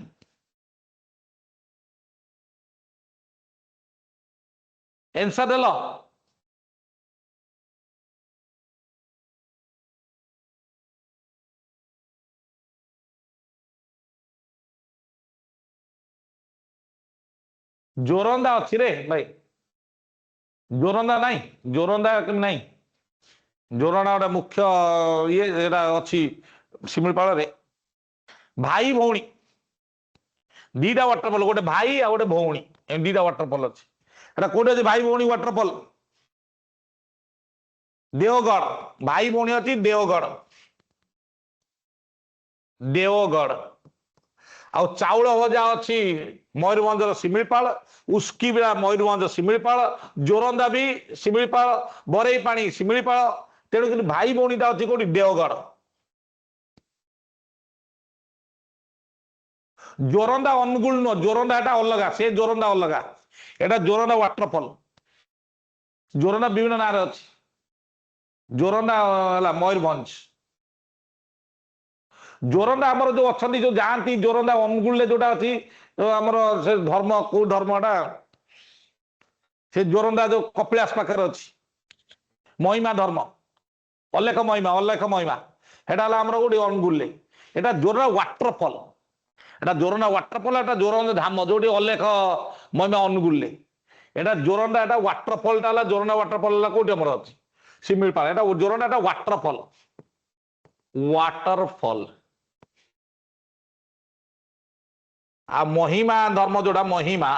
ଏନ୍ସର ଦେଲ। ଜୋରନ୍ଦା ଅଛି ରେ ଭାଇ, ଜୋରନ୍ଦା ନାହିଁ, ଜୋରନ୍ଦା ନାହିଁ, ଜୋରନ୍ଦା ଗୋଟେ ମୁଖ୍ୟ ଇଏ ଏଟା ଅଛି ଶିମିଳିପାଳରେ। ଭାଇ ଭଉଣୀ ଦିଟା ୱାଟରଫଲ, ଗୋଟେ ଭାଇ ଆଉ ଗୋଟେ ଭଉଣୀ, ଦିଟା ୱାଟରଫଲ ଅଛି। ଏଟା କୋଉଠି ଅଛି ଭାଇ ଭଉଣୀ ୱାଟରଫଲ? ଦେଓଗଡ଼। ଭାଇ ଭଉଣୀ ଅଛି ଦେଓଗଡ଼, ଦେଓଗଡ଼। ଆଉ ଚାଉଳ ଭଜା ଅଛି ମୟୂରଭଞ୍ଜର ଶିମିଳିପାଳ, ଉସ୍କି ବିଳା ମୟୂରଭଞ୍ଜ ଶିମିଳିପାଳ, ଜୋରନ୍ଦା ବି ଶିମିଳିପାଳ, ବରେଇ ପାଣି ଶିମିଳିପାଳ। ତେଣୁକରି ଭାଇ ଭଉଣୀଟା ଅଛି କୋଉଠି ଦେଓଗଡ଼। ଜୋରନ୍ଦା ଅନୁଗୁଳ ନୁହଁ, ଜୋରନ୍ଦା ଏଟା ଅଲଗା, ସେ ଜୋରନ୍ଦା ଅଲଗା, ଏଟା ଜୋରନ୍ଦା ୱାଟରଫଲ। ଜୋରନ୍ଦା ବିଭିନ୍ନ ନାଁରେ ଅଛି, ଜୋରନ୍ଦା ହେଲା ମୟୂରଭଞ୍ଜ। ଜୋରନ୍ଦା ଆମର ଯୋଉ ଅଛନ୍ତି ଯୋଉ ଯାଆନ୍ତି ଜୋରନ୍ଦା ଅନୁଗୁଳରେ ଯୋଉଟା ଅଛି ଆମର ସେ ଧର୍ମ, କୋଉ ଧର୍ମଟା ସେ ଜୋରନ୍ଦା ଯୋଉ କପିଳାସ ପାଖରେ ଅଛି, ମହିମା ଧର୍ମ, ଅଲେଖ ମହିମା, ଅଲେଖ ମହିମା, ସେଟା ହେଲା ଆମର କୋଉଠି ଅନୁଗୁଳରେ। ଏଟା ଜୋରନ୍ଦା ୱାଟରଫଲ, ଏଟା ଜୋରନ୍ଦା ୱାଟରଫଲ, ଏଟା ଜୋରନ୍ଦା ଧାମ ଯୋଉଠି ଅଲେଖ ମହିମା ଅନୁଗୁଳରେ। ଏଟା ଜୋରନ୍ଦା, ଏଟା ୱାଟରଫଲଟା ହେଲା ଜୋରନ୍ଦା ୱାଟରଫଲ ହେଲା କୋଉଠି ଆମର ଅଛି ଶିମିଳିପାଳ। ଏଟା ଜୋରନ୍ଦା, ଏଟା ୱାଟରଫଲ, ୱାଟରଫଲ। ଆଉ ମହିମା ଧର୍ମ ଯୋଉଟା ମହିମା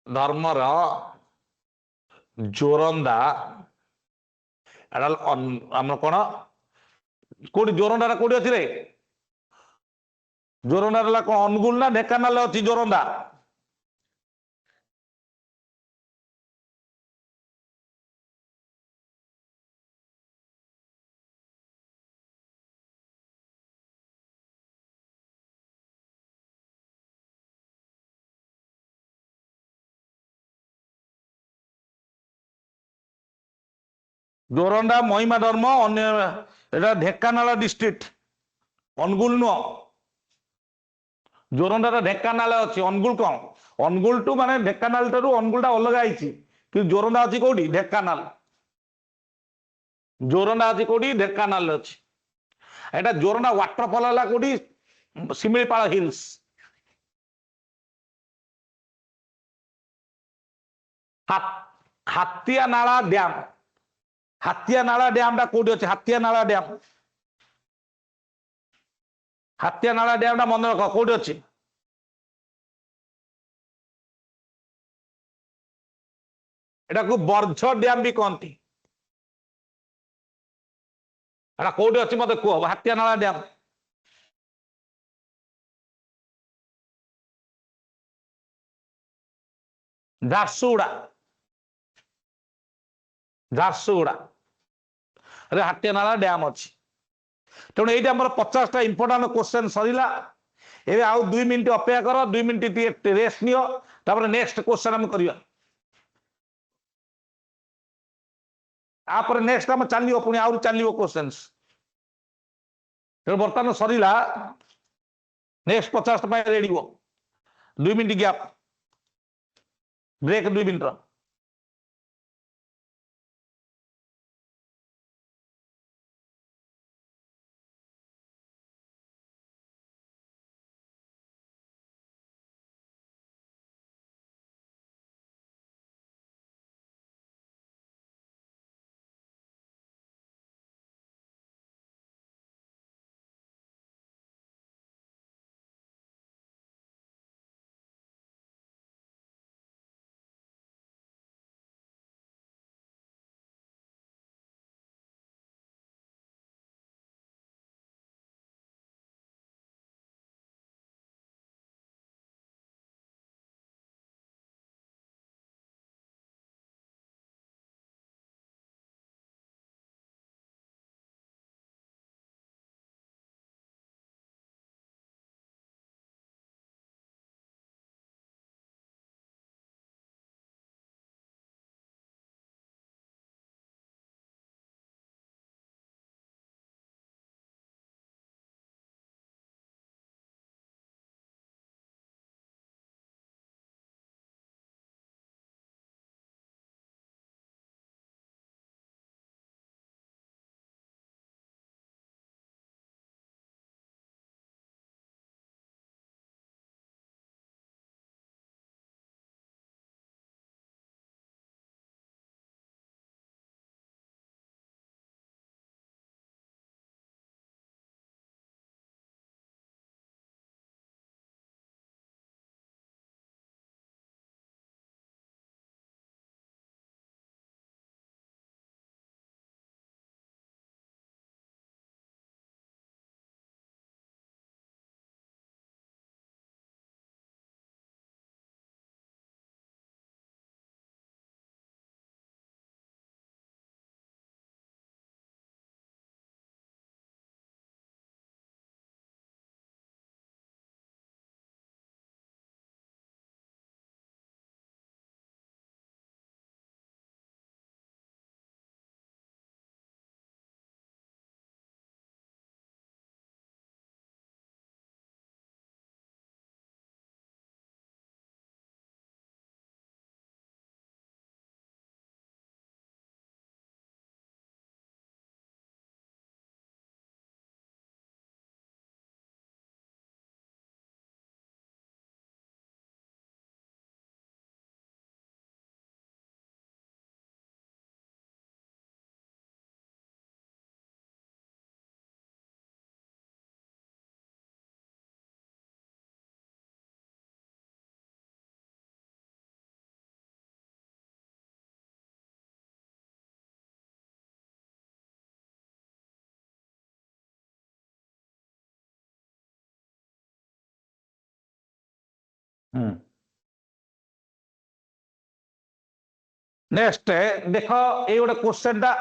ଧର୍ମର ଜୋରନ୍ଦା, ଏଟା ଆମର କଣ କୋଉଠି ଜୋରନ୍ଦା କୋଉଠି ଅଛି ରେ? ଜୋରନ୍ଦା ହେଲା କଣ ଅନୁଗୁଳ ନା ଢେଙ୍କାନାଳରେ ଅଛି ଜୋରନ୍ଦା? ଜୋରନ୍ଦା ମହିମା ଧର୍ମ ଅନ୍ୟ, ଏଟା ଢେଙ୍କାନାଳ ଡିଷ୍ଟ୍ରିକ୍ଟ, ଅନୁଗୁଳ ନୁହଁ। ଜୋରନ୍ଦାଟା ଢେଙ୍କାନାଳ ଅଛି, ଅନୁଗୁଳ କଣ? ଅନୁଗୁଳ ଟୁ ମାନେ ଢେଙ୍କାନାଳ ଠାରୁ ଅନୁଗୁଳଟା ଅଲଗା ହେଇଛି, କିନ୍ତୁ ଜୋରନ୍ଦା ଅଛି କୋଉଠି ଢେଙ୍କାନାଳ। ଜୋରନ୍ଦା ଅଛି କୋଉଠି ଢେଙ୍କାନାଳରେ ଅଛି। ଏଟା ଜୋରନ୍ଦା ୱାଟରଫଲ ହେଲା କୋଉଠି Similipal hills. Hatia Nala dam, Hatia Nala dam ଟା କୋଉଠି ଅଛି? ହାତିଆ ନାଳା ଡ୍ୟାମ, ହାତିଆ ନାଳା ଡ୍ୟାମ ଟା ମନେ ରଖ କୋଉଠି ଅଛି? ଏଟାକୁ ବର୍ଝ ଡ୍ୟାମ ବି କହନ୍ତି। ଏଟା କୋଉଠି ଅଛି ମତେ କୁହ? ହାତିଆ ନାଳା ଡ୍ୟାମ ଝାରସୁଗୁଡା, ଝାରସୁଗୁଡା ରେ ହାତିଆ ନାଳା ଡ୍ୟାମ ଅଛି। ତେଣୁ ଏଇଟା ଆମର 50ଟା ଇମ୍ପୋର୍ଟାଣ୍ଟ କ୍ୱେଶ୍ଚନ ସରିଲା। ଏବେ ଆଉ 2 ମିନିଟ୍ ଅପେକ୍ଷା କର, 2 ମିନିଟ୍ ଟିକେ ରେଷ୍ଟ ନିଅ, ତାପରେ ନେକ୍ସଟ କ୍ୱେଶ୍ଚନ ଆମେ କରିବା। आपर नेक्स्ट आम चलो पुणी आउरी चलो क्वेश्चंस बर्तमान सरला नेक्स्ट 50 रेडी हो 2 मिनट गैप ब्रेक 2 मिनट नेक्स्ट देख ये गोटे क्वेश्चन टा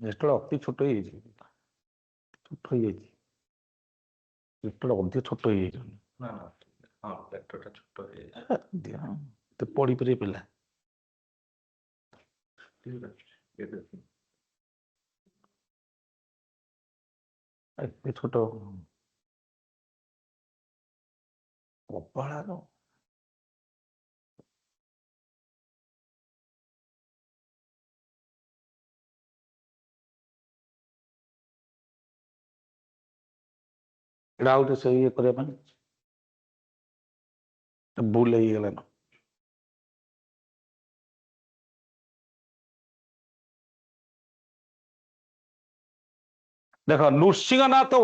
अति छोट हो छोट हो अधिक छोट हो पढ़ी पारे पिला छोट कपाଳ डाउट से ये करे भूल ही गला देखो Nrisinghnath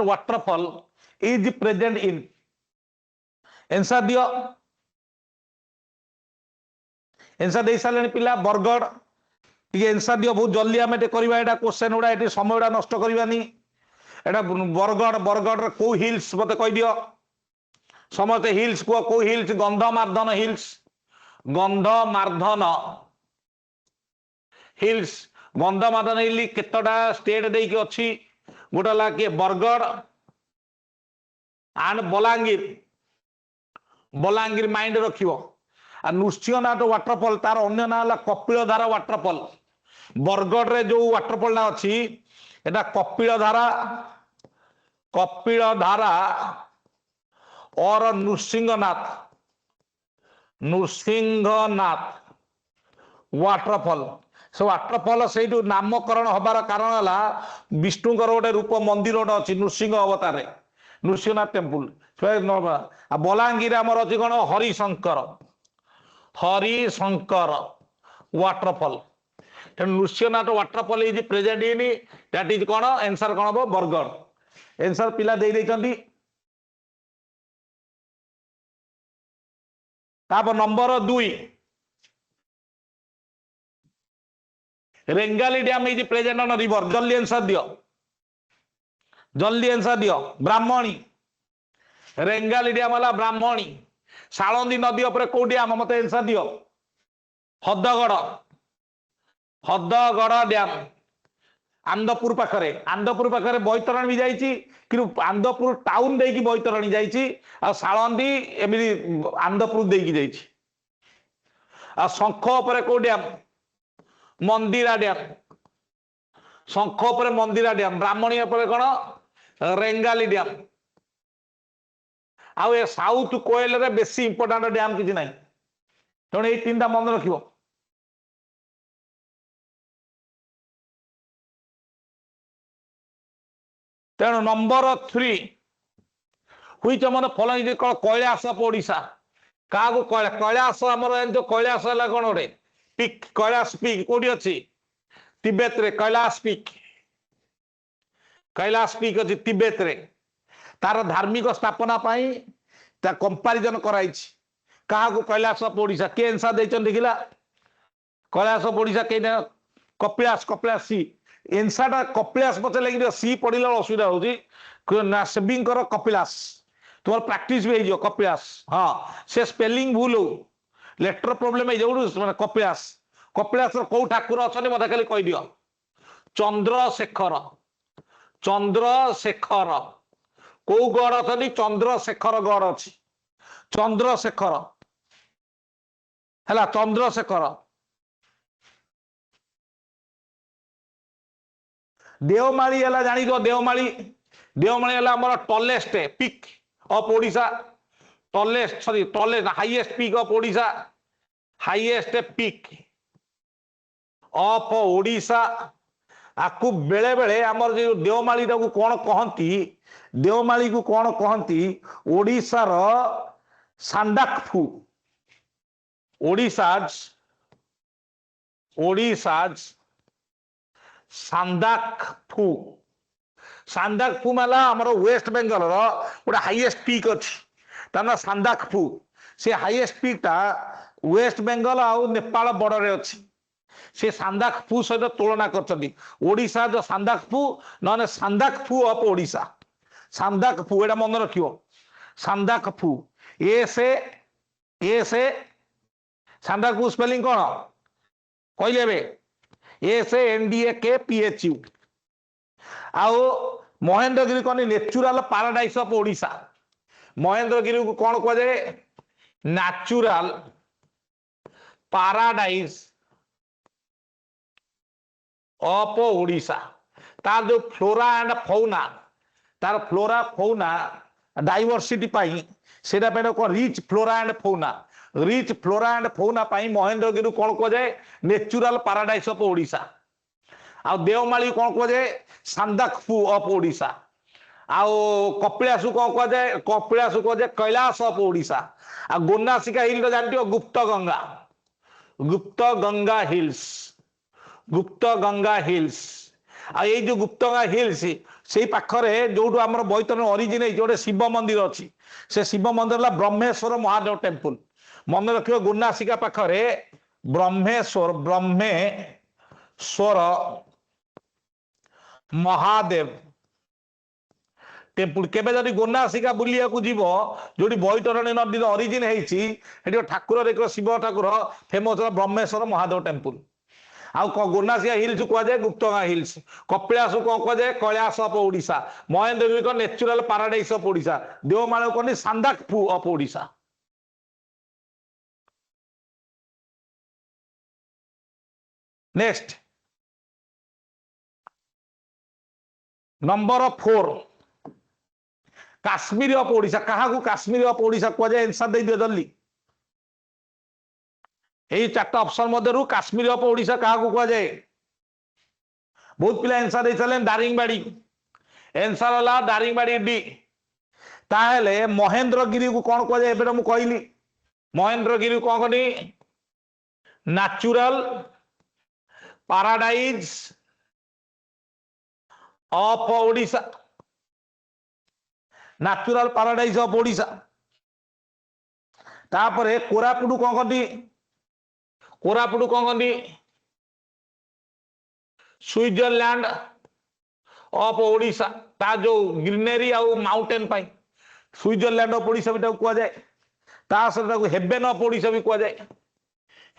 waterfall is present in answer दियो आंसर दे सारे पिला बरगढ़ टी आंसर दियो बहुत जल्दी आम करवा एटा क्वेश्चन गुड़ा ये समय गुड़ा नष्ट करवानी एटा बरगढ़ को हिल्स मत कह दियो समस्त हिल्स को हिल्स गंधमार्दन हिल्स गंधमार्दन हिल केतटा स्टेट देकी अच्छी गोटे है किए बरगढ़ एंड बलांगीर बलांगीर माइंड रखियो आ नृसिंहनाथ वाटरफॉल तार अन्य ना है कपिलधारा वाटरफॉल बरगढ़ रे जो वाटरफॉल ना अच्छी एटा कपिलधारा और नृसिंहनाथ वाटरफॉल से वाटरफॉल से नामकरण हबार कारण है विष्णुकर गोटे रूप मंदिर गोटे अच्छी नृसिंह अवतार नृसिंहनाथ टेम्पल बलांगीर आमर अच्छी कौन Harishankar waterfall Nrusinghanath waterfall is present in that is कौन आंसर कौन हम बरगढ़ आंसर पिला दे देइछंती number 2 Rengali dam is present on river जल्दी आंसर दियो ब्राह्मणी रेंगाली डैम वाला ब्राह्मणी सालंदी नदी उपरे को डैम मत आंसर दियो हदगड़ डैम आंदपुर पाखरे बैतरणी भी जाइए कि आंदपुर टाउन देकी बैतरणी जाइए आ सालंदी एमती आंदपुर देकी जाइए आ शंख उपरे को डैम मंदिरा डैम शंख उपरे मंदिरा डैम ब्राह्मणी उपरे कौन रेंगाली डैम आउ ए साउथ कोयल रे बेसी इंपोर्टेंट डैम किसी ना तेणु ये 3टा मन रखियो तेणु नंबर 3 हुई मन फॉलोइंग कैलाश ऑफ ओडिशा क्या कैलाश आमर जो कैलाश है कौन गोटे पिक कैलाश पिक कौटी अच्छी तिब्बत रे कैलाश पिक अच्छी तिब्बत रे तार धार्मिक स्थापना कंपारिजन कराई क्या कैलाश ऑफ ओडिशा किए आंसर देचन देखिला कैलाश ऑफ ओडिशा कहीं कपिलास सी एनसाटा कपिलास पचे लगे सी पढ़ला असुविधा हो सेविंग कर कपिलास तुम प्रैक्टिस भी हो कपिलास हाँ से स्पेलिंग भूल हो लेटर प्रोब्लेम हो कपिलास कपिलास कौ ठाकुर अच्छा मत खाली कहीदि चंद्रशेखर कौ गढ़ अच्छा चंद्रशेखर गढ़ अच्छी चंद्रशेखर है चंद्रशेखर देवमाली है जानी देवमाली है आम tallest peak of Odisha tallest highest peak of Odisha highest peak of Odisha आपको बेले बेले आमर जो देवमाली को कौन कहती देवमाली को कौन कहती ओडिशार सांडाकफू ओडिशाज सांडाकफू माला आमर वेस्ट बेंगल गोटे हाईएस्ट पीक अच्छी तार सांडाकफू से हाईएस्ट पीक टा वेस्ट बेंगल आउ नेपाल बॉर्डर अच्छी से सांडाकफू सहित तुलना करशा जो सांडाकफू न सांडाकफू ऑफ ओडिशा सांडाकफू एटा मन रखियो सांडाकफू ए से सांडाकफू स्पेलिंग कौन कहले SANDAKPHU आओ महेंद्रगिरी कौन natural paradise of Odisha Mahendragiri को कौन कह जाए नेचुरल पाराडाइस ऑफ ओडिशा तार जो फ्लोरा एंड फौना तार फ्लोरा फौना डाइवर्सिटी पाई सेटा पे को रिच फ्लोरा एंड फौना पाई महेंद्रगिरी कौन कह जाए नेचुरल पाराडाइस ऑफ ओडिशा आ देवमाली कौन कह जाए सांडाकफू ऑफ ओडिशा आओ कपिलास कौन कह जाए कैलाश ऑफ ओडिशा आ गोनासिका हिल तो जानते हो गुप्त गंगा हिल्स आ ये जो गुप्तगंगा हिल्स से पाखरे जो आम बैतरणी ओरिजिन गोटे शिव मंदिर अच्छी से शिव मंदिर ब्रह्मेश्वर महादेव टेम्पल मन रखियो गोनासिका पाखरे ब्रह्मेश्वर महादेव टेम्पल केबे जदि गोनासिका बुलिया को जीव जो बैतरणी नदी ओरिजिन होती ठाकुर देख शिव ठाकुर फेमस ब्रह्मेश्वर महादेव टेम्पल आउ गोनासिया हिल्स कहुए गुप्तगा हिल्स कपिलास को कहुए कैलास ऑफ ओडिशा महेंद्रगिरी को natural paradise of Odisha Deomali को Sandakphu of Odisha next number 4 Kashmir of Odisha क्या काश्मीर ऑफ ओडिशा कहुए आंसर दे दियो जल्दी यही 4टा ऑप्शन मध्य काश्मीर ऑफ ओडिशा क्या कहुए बहुत पिला आंसर दे सारे दारिंगबाड़ी आंसर होला दारिंगबाड़ी डी ताहले महेंद्रगिरी को कौन कहुए एबे मु कहली महेंद्रगिरी कौन कहनी natural paradise of Odisha natural paradise of Odisha तापरे कोरापुट कौन कहती कोरापुट कौन कहती स्विट्जरलैंड ऑफ ओडिशा ता जो ग्रीनरी आउ mountain pi Switzerland of Odisha भी कह जाए ता सहित हेवेन ऑफ ओडिशा भी कह जाए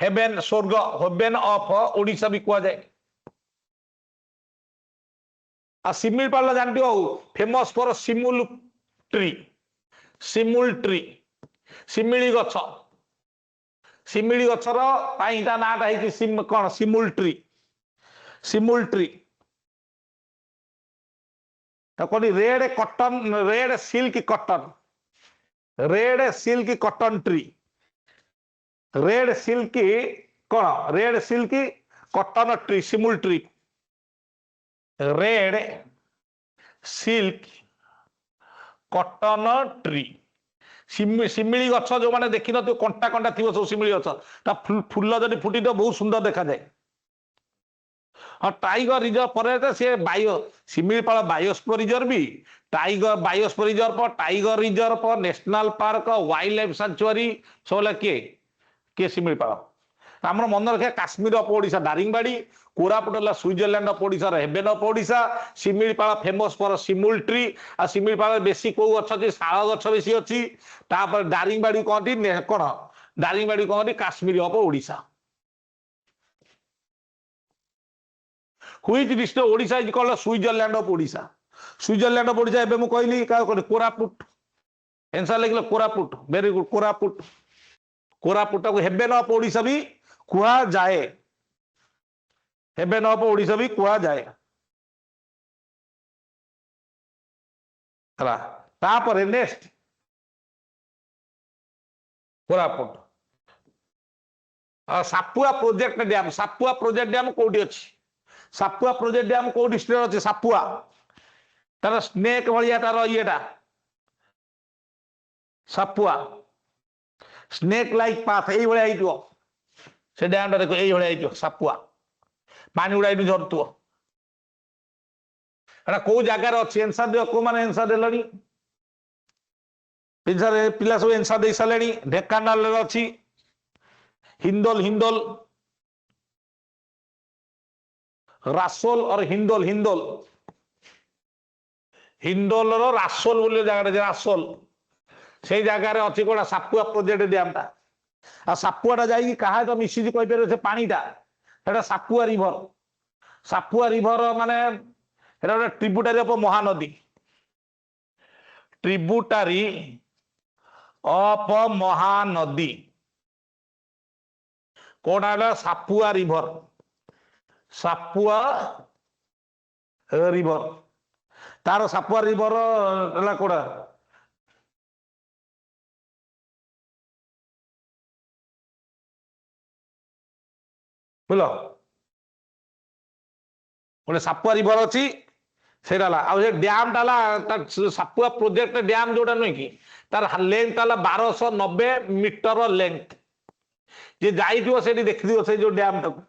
हेवेन स्वर्ग हेवेन ऑफ ओडिशा भी कह जाए आ सिमिलपाल जानते हो फेमस फॉर सिमुल ट्री सिमिली गछ सिमिली गछर पाई ता नाटा है सिम कौन सिमुल ट्री कौन red cotton red silk cotton tree red silk कौन red silk cotton tree simul tree red silk cotton tree सिमिली गछ जो मैंने देखी न कंटा कंटा थी सब सिमिली गछ फूल जब फुटी तो बहुत सुंदर देखा जाए हाँ टाइगर रिजर्व पर सी बायो सिमिलीपाल बायोस्फीयर रिजर्व भी tiger biosphere reserve tiger reserve national park wildlife sanctuary सब किए किए सिमिलीपाल आम मन रखा Kashmir of Odisha Daringbadi Koraput Switzerland of Odisha heaven of Odisha Similipal famous for simul tree आ सिमिलीपाल बेसी कौ गछ शाल गछ बेसी अच्छी दारिंगबाड़ी कहती कौन दारिंगबाड़ी कहती Kashmir of Odisha which district Odisha is called Switzerland of Odisha Switzerland of Odisha एबे मु कहली का कोरापुट आंसर लिखल कोरापुट वेरी गुड कोरापुट कोरापुट को हेवेन ऑफ ओडिशा भी कहा जाए हेवेन ऑफ ओडिशा भी कहा जाए तापर नेक्स्ट कोरापुट सापुआ प्रोजेक्ट डैम कोठी अछि सापुआ प्रोजेक्ट डैम को डिस्ट्रिक्ट अच्छे सापुआ तार स्नेक भाया तार येटा सापुआ स्नेक लाइक पाथ ये से डैम देखो ये सापुआ पानी गुड़ा ये झरतु कौ जगार अच्छी एनसर दियो कौ मैंने एनसर देलनी पिला सब एनसर दे सारे ढेकानाल अच्छी हिंदोल हिंदोल रासोल और हिंदोल हिंदोल हिंदोल रासोल बोले जगह रासोल से जगार अच्छी कौन सापुआ प्रोजेक्ट डैम टा आ सापुआ जाइए कहा तो मिसी कहीपर से पानीटा सापुआ रिभर माने tributary of Mahanadi tributary of Mahanadi कौन है सापुआ रिभर तार सापुआ रिभर कौड़ा बुझल गोटे सापुआ रिभर अच्छी से डैम टा सापुआ प्रोजेक्ट डैम जोटा नुह कि तार लेंथ 1290 मीटर लेंथ जे जाइथिबो सेठी देखिथिबो से जो डैम टाको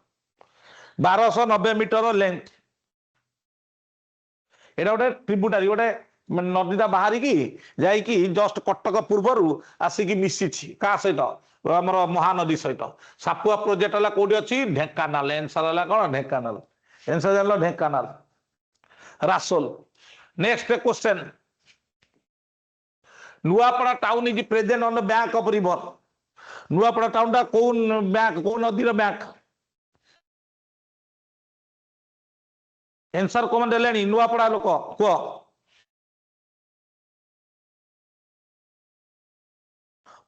1290 मीटर लेंथ एटा गोटे ट्रिब्यूटारी गोटे नदीटा बाहरी की जाइकी जस्ट कटक पूर्वर आसिकी मिसी क्या सहित आम महानदी सहित सापुआ प्रोजेक्ट है कौटी अच्छी ढेंकानाल एनसर है कौन ढेंकानाल एनसर जान Dhenkanal Rasol next question Nuapada town is present on the bank of river Nuapada town टा कौन बैंक कौन नदी बैंक आंसर कौन देले नुआपड़ा लोक कह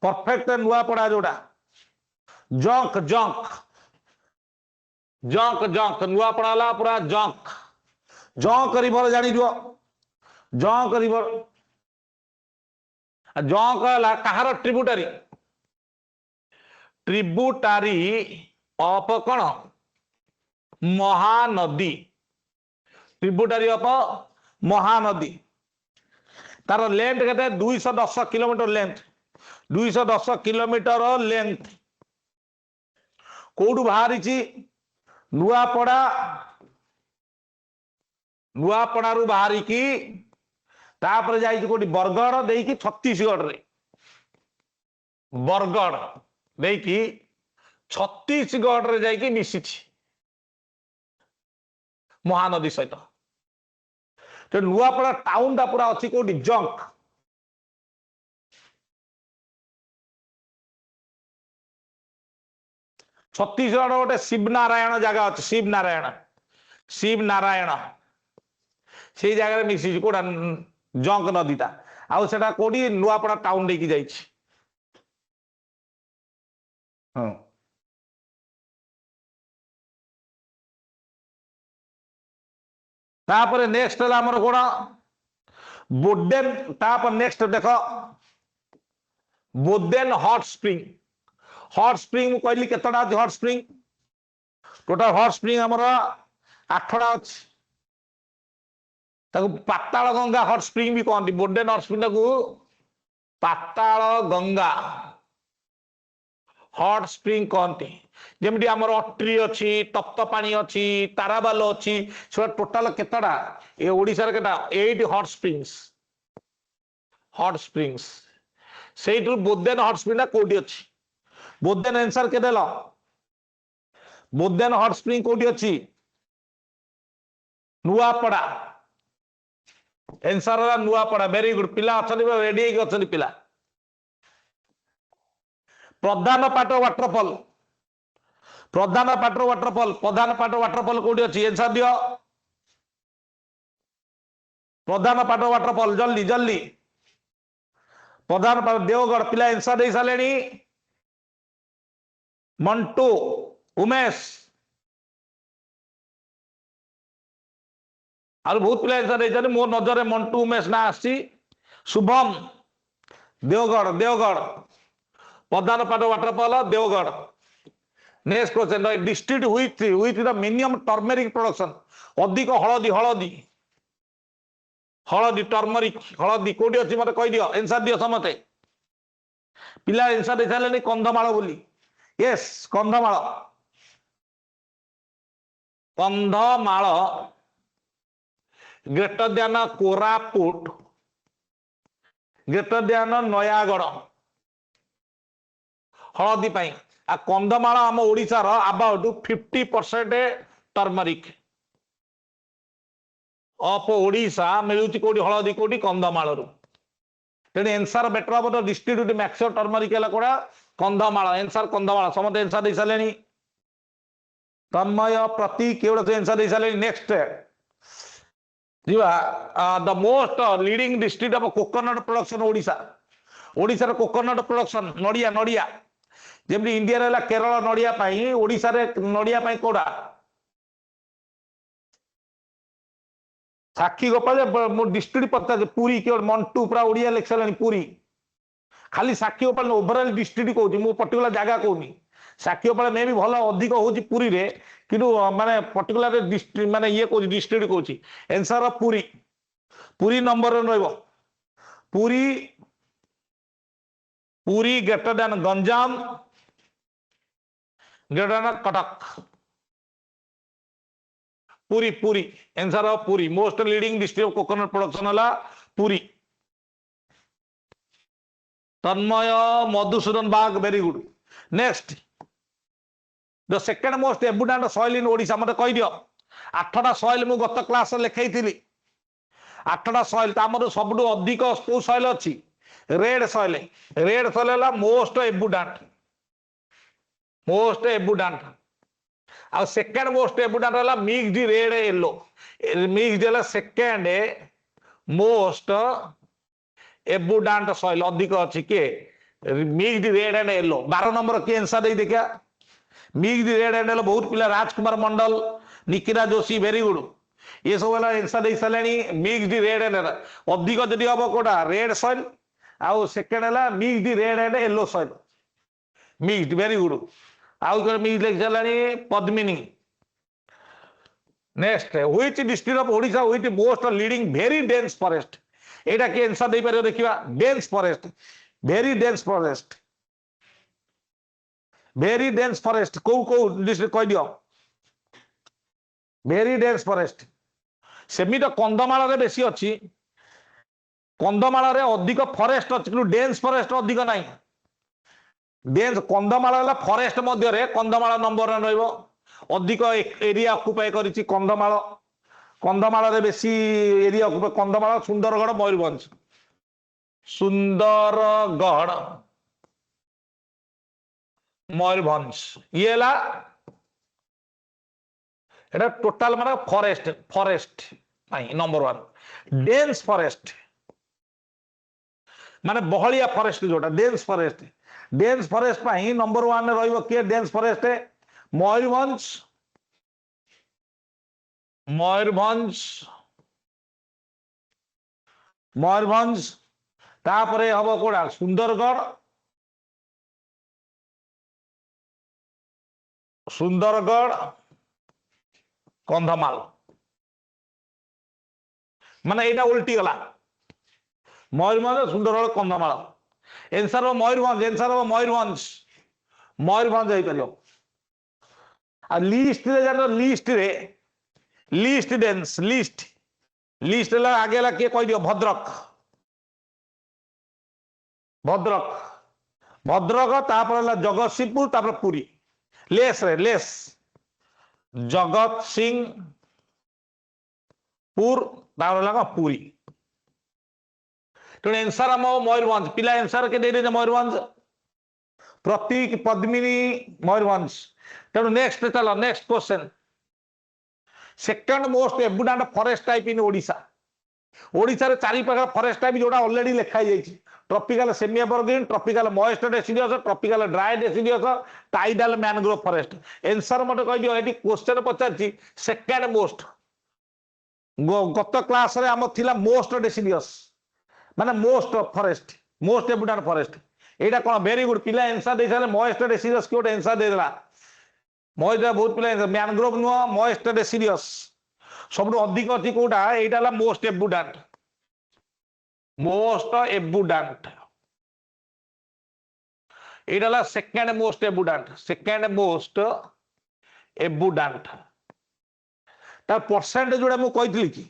परफेक्ट नुआपड़ा जोड़ा junk junk junk junk Nuapada पूरा जंक जंक रिवर जानी जो जंक रिवर जंक है कहार ट्रिब्यूटारी ट्रिब्यूटारी ऑफ कौन महानदी ट्रिब्यूटारी ऑफ महानदी तार लेंथ के 210 किलोमीटर लेंथ 210 किलोमीटर लेंथ कौटू बाहरी नुआपड़ा नुआपड़ा रु बाहरी की तापर जाई कोटी बरगढ़ देकी छत्तीसगढ़ रे बरगढ़ देकी छत्तीसगढ़ रे जाई मिसी महानदी सहित तो नुआपड़ा टाउन टा पूरा अच्छी कोटी जंक छत्तीसगढ़ गोटे शिवनारायण जगह अच्छे शिवनारायण से जगह मिसी कोटा जंक नदीटा आउ सेटा कोडी नुआपड़ा टाउन देकी जाइछि हां तापर नेक्स्ट है हमर कोडा बोडेन तापर नेक्स्ट देखो बोडेन हॉट स्प्रिंग कहली केतटा hot spring total hot spring हमर 8टा अछि ताको पाताल गंगा हॉट स्प्रिंग भी कहती बोडेन हॉट स्प्रिंग को पाताल गंगा हॉट स्प्रिंग कहती जमी आम अट्री अच्छी तप्त पानी अच्छी ताराबाल अच्छी से टोटाल केतटा ये ओडिशा केटा 8 हॉट स्प्रिंग्स से बोदेन हॉट स्प्रिंग कोटी अच्छी बोदेन आंसर के देल बोदेन हॉट स्प्रिंग कोटी अच्छी Nuapada answer Nuapada very good पिला रेडी अच्छी पिला प्रधान पाट वाटरफॉल कोटी अच्छी आंसर दियो प्रधान पाट वाटरफॉल जल्दी जल्दी प्रधान पाट देवगढ़ पिला आंसर दे सारे मंटू उमेश और बहुत पिला आंसर दे मो नजर मंटू उमेश ना आसी Shubham Deogarh Pradhanpat waterfall Deogarh next question district with the minimum turmeric production अधिक हलदी टर्मरिक हलदी कोटी अच्छी मत कही दियो आंसर दियो समते पिला आंसर दे सारे कंधमाल बोली yes Kandhamal greater than Koraput greater than Nayagarh हलदी पाई आ कंधमाल आम ओडिशार अबाउट 50% टर्मरिक ऑफ ओडिशा मिलुची कोडी हलदी कोडी कंधमाल तेणु answer better of the district maximum turmeric है कोड़ा कंधमाल आंसर कंधमाल समस्त आंसर दे सारे तन्मय प्रतीक एवढा आंसर दे सारे next the most leading district of coconut production Odisha coconut production नड़िया जमी इंडिया रहा केरल नड़िया ओडिशा रे नड़िया कोड़ा साक्षी गोपाल मो डिस्ट्रिक्ट पता पुरी केवल मंटू पूरा ओडिया लिख सारे पुरी खाली साक्षी गोपाल ओवरऑल डिस्ट्रिक्ट कहूँ मो पर्टिकुलर जगह कहूनी साक्षी गोपाल मे भी भल अधिक होची पुरी रे किंतु माने पर्टिकुलर डिस्ट्रिक्ट माने ये कहूँ डिस्ट्रिक्ट कहूँ आंसर पुरी नंबर रहिबो Puri greater than Ganjam greater than Cuttack Puri answer Puri most leading district of coconut production है Puri Tanmay Madhusudan Bag very good next the second most abundant soil in Odisha मत कहि दियो 8टा सॉइल मु गत क्लास लिखाई थी 8टा सॉइल तामर सबडू अधिक को सॉइल अछि रेड सॉइल है मोस्ट एबुडेंट आ सेकेंड मोस्ट एबुडांट है मिक्सड रेड येलो मिक्सड है सेकेंड मोस्ट एबुडांट सॉइल अधिक अच्छी किए mixed red and yellow 12 number किए आंसर दे देखिया मिक्सड रेड एंड येलो बहुत पिला राजकुमार मंडल निकिता जोशी वेरी गुड ये सब आंसर दे सारे मिक्सड रेड एंड अधिक जदि हम कोटा रेड सॉइल आउ सेकेंड है mixed red and yellow soil mixed very good आउ मिक्स लिख सारे Padmini next which district of Odisha with most leading very dense forest एटा के आंसर दे पारे देखिबा dense forest very dense forest very dense forest को district कह दियो वेरी डेंस फॉरेस्ट सेमी तो कंधमाल रे बेसी अछि कंधमाल रे अधिक फॉरेस्ट अछि कि डेंस फॉरेस्ट अधिक नाही डेंस कंधमाल वाला फॉरेस्ट मध्य रे कंधमाल नंबर रहइबो अधिक एरिया ऑक्युपाई करिछि कंधमाल कंधमाल रे बेसी एरिया ऑक्युपाई कंधमाल सुंदरगढ़ मयूरभंज सुंदरगढ़ मयूरभंज ये ला एटा टोटल माने forest forest number 1 dense forest माने बहलिया फॉरेस्ट जोटा डेंस फॉरेस्ट पाई नंबर 1 रहिबो के डेंस फॉरेस्ट मयूरभंज मयूरभंज मयूरभंज तापरे हम कोड़ा सुंदरगढ़ सुंदरगढ़ कंधमाल माने एटा उल्टी गला मयूरभंज सुंदरगढ़ कंधमाल आंसर हो मयूरभंज मयूरभंज हो परियो आ लिस्ट रे जानो लिस्ट डेंस लिस्ट ला आगे ला के कह दियो भद्रक तापर ला जगतसिंहपुर तापर पुरी लेस जगत सिंहपुर तापर ला पुरी तो आंसर हम मयूरभंज पिला आंसर के दे मयूरभंज प्रतीक पद्मिनी मयूरभंज तेणु नेक्स्ट चलो next question second most abundant forest type in Odisha Odisha रे चारि प्रकार फॉरेस्ट टाइप जोड़ा ऑलरेडी लिखा जाइछि tropical semi evergreen tropical moist deciduous tropical dry deciduous tidal mangrove forest answer मते कह दियो एटी क्वेश्चन पचारछि सेकंड मोस्ट गत क्लास रे हम थिला मोस्ट डेसिडियस माने most forest most abundant forest एटा कोन वेरी गुड पिला आंसर दे सारे मॉइस्ट डेसिडियस के आंसर दे देला मॉइस्ट बहुत पिला मैनग्रोव नो मॉइस्ट डेसिडियस सब अधिक अच्छी कोटा एटा मोस्ट एबुडेंट एटा सेकंड मोस्ट एबुडेंट ता परसेंट जोड़ा मु कहितली कि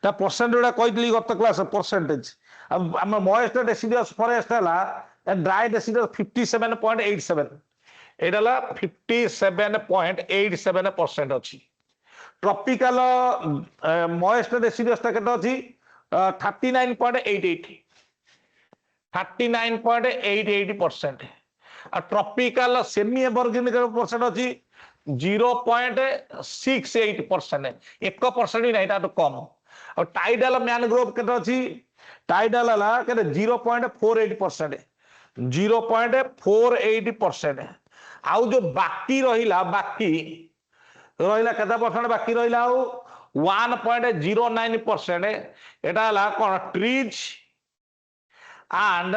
ता परसेंट जोड़ा कहितली गत क्लास परसेंटेज अब हम मॉइस्ट डेसिडियस फॉरेस्ट हला ड्राई डेसिडियस 57.87 एटाला 57.87% अच्छी ट्रॉपिकल मॉइस्ट डेसिडियस ता केते अछि 39.88% आ ट्रॉपिकल सेमी एवरग्रीन के परसेंट अछि 0.68% 1% ही नहीं तो कम और टाइडल मैनग्रोव केते अछि टाइडल हला केते 0.48% 0.48% आउ जो बाकी रहिला केते परसेंट बाकी रहिला आउ 1.09% एटा हला कोन trees and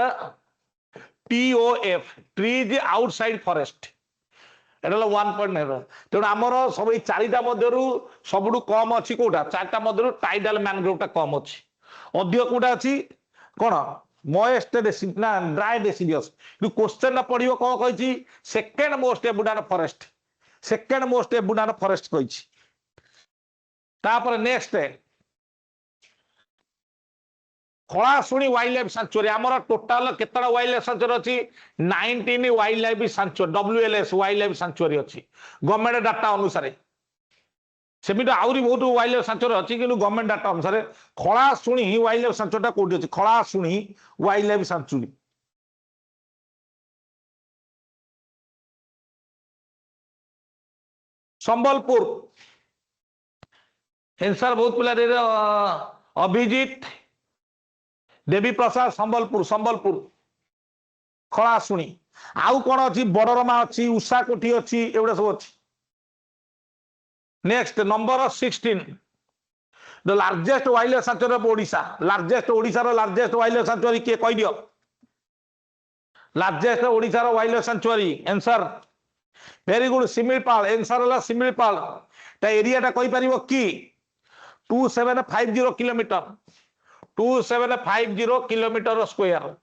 TOF trees outside forest एटा 1.9 तेणु आमर सब चारिटा मध्यरु सबुठु कम अछि कोटा चारटा मध्यरु टाइडल मैनग्रोवटा कम अछि अधिक कोटा अछि कोन मॉइस्ट डेसिडियस ना ड्राई डेसिडियस क्वेश्चन ना पढियो कोन कहिछि सेकंड मोस्ट एबुडेंट फॉरेस्ट कहिछि तापर नेक्स्ट खलाशुणी वाइल्ड लाइफ सेंचुरी आमर टोटाल केतटा वाइल्ड लाइफ सेंचुरी अछि 19 wild life sanctuary WLS wild life sanctuary अछि गवर्नमेंट डाटा अनुसार सेमिटा आउरी बहुत वाइल्ड लाइफ सेंचुरी अछि किंतु गवर्नमेंट डाटा अनुसार खलाशुणी वाइल्ड लाइफ सेंचुरीटा कोठी अछि Khalasuni wildlife sanctuary Sambalpur answer बहुत पिला अभिजीत देवी प्रसाद संबलपुर संबलपुर खलाशुणी आउ कौन अच्छी बड़रमा अच्छी उषा कोठी अच्छी एवढा सब अच्छी next number 16 the largest wildlife sanctuary of Odisha largest Odisha रो लार्जेस्ट वाइल्ड लाइफ सैंक्चुरी के कह दियो लार्जेस्ट ओडिशा रो wildlife sanctuary answer very good Similipal answer होला सिमिलपाल ता एरिया टा कहि परिबो की 2750 किलोमीटर 2750 किलोमीटर स्क्वायर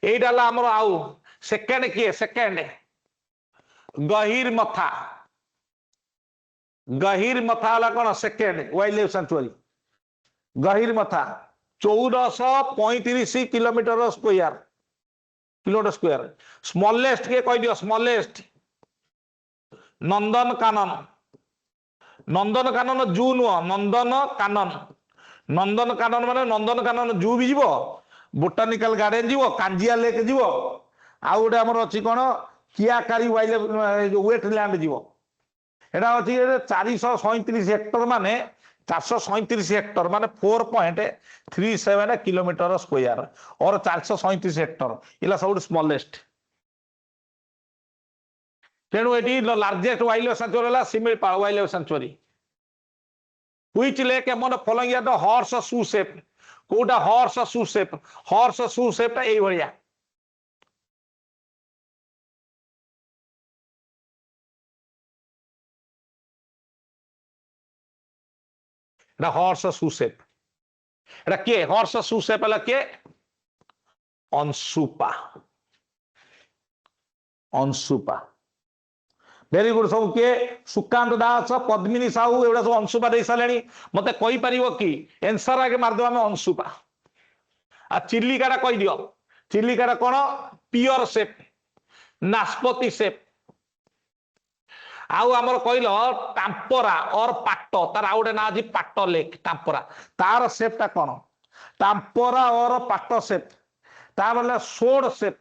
एटा ला हमर आउ सेकंड के सेकंड गहीर मथा ला कोन सेकंड वाइल्ड लाइफ सैंक्चुरी गहीर मथा 1435 किलोमीटर स्क्वायर स्मॉलेस्ट के कह दियो स्मॉलेस्ट नंदनकानन जू नुह नंदनकानन माने नंदनकानन जू भी जीवो बोटानिकल गार्डन जीवो कांजिया लेक जीवो आ गोटे आमर अच्छी कौन कियाकारी वाइल्ड वेटलैंड जीवो एटा अच्छी 437 हेक्टर माने 437 हेक्टर माने 4.37 किलोमीटर स्क्वायर और 437 हेक्टर इला सब स्मॉलेस्ट तेणु ये लार्जेस्ट वाइल्ड लाइफ सैंक्चुरी है Similipal wildlife sanctuary which lake among following the horseshoe shape कोटा हॉर्स शू शेप ए भलिया हॉर्स शू शेप के हॉर्स शू शेप के अंशुपा वेरी गुड सब किए सुकांत दास पद्मिनी साहू एवं सब अंशुपा दे सारे मत कही पार कि एनसर आगे मारदेव आम अंशुपा आ चिलिका कह दियो चिलिका कौन पियर सेप नाशपति सेप आउ आमर कहल टांपरा और पाट तार आउ गए ना आज पाट लेक टांपरा तार सेपटा कौन टांपरा और पाट सेप तार सोड सेप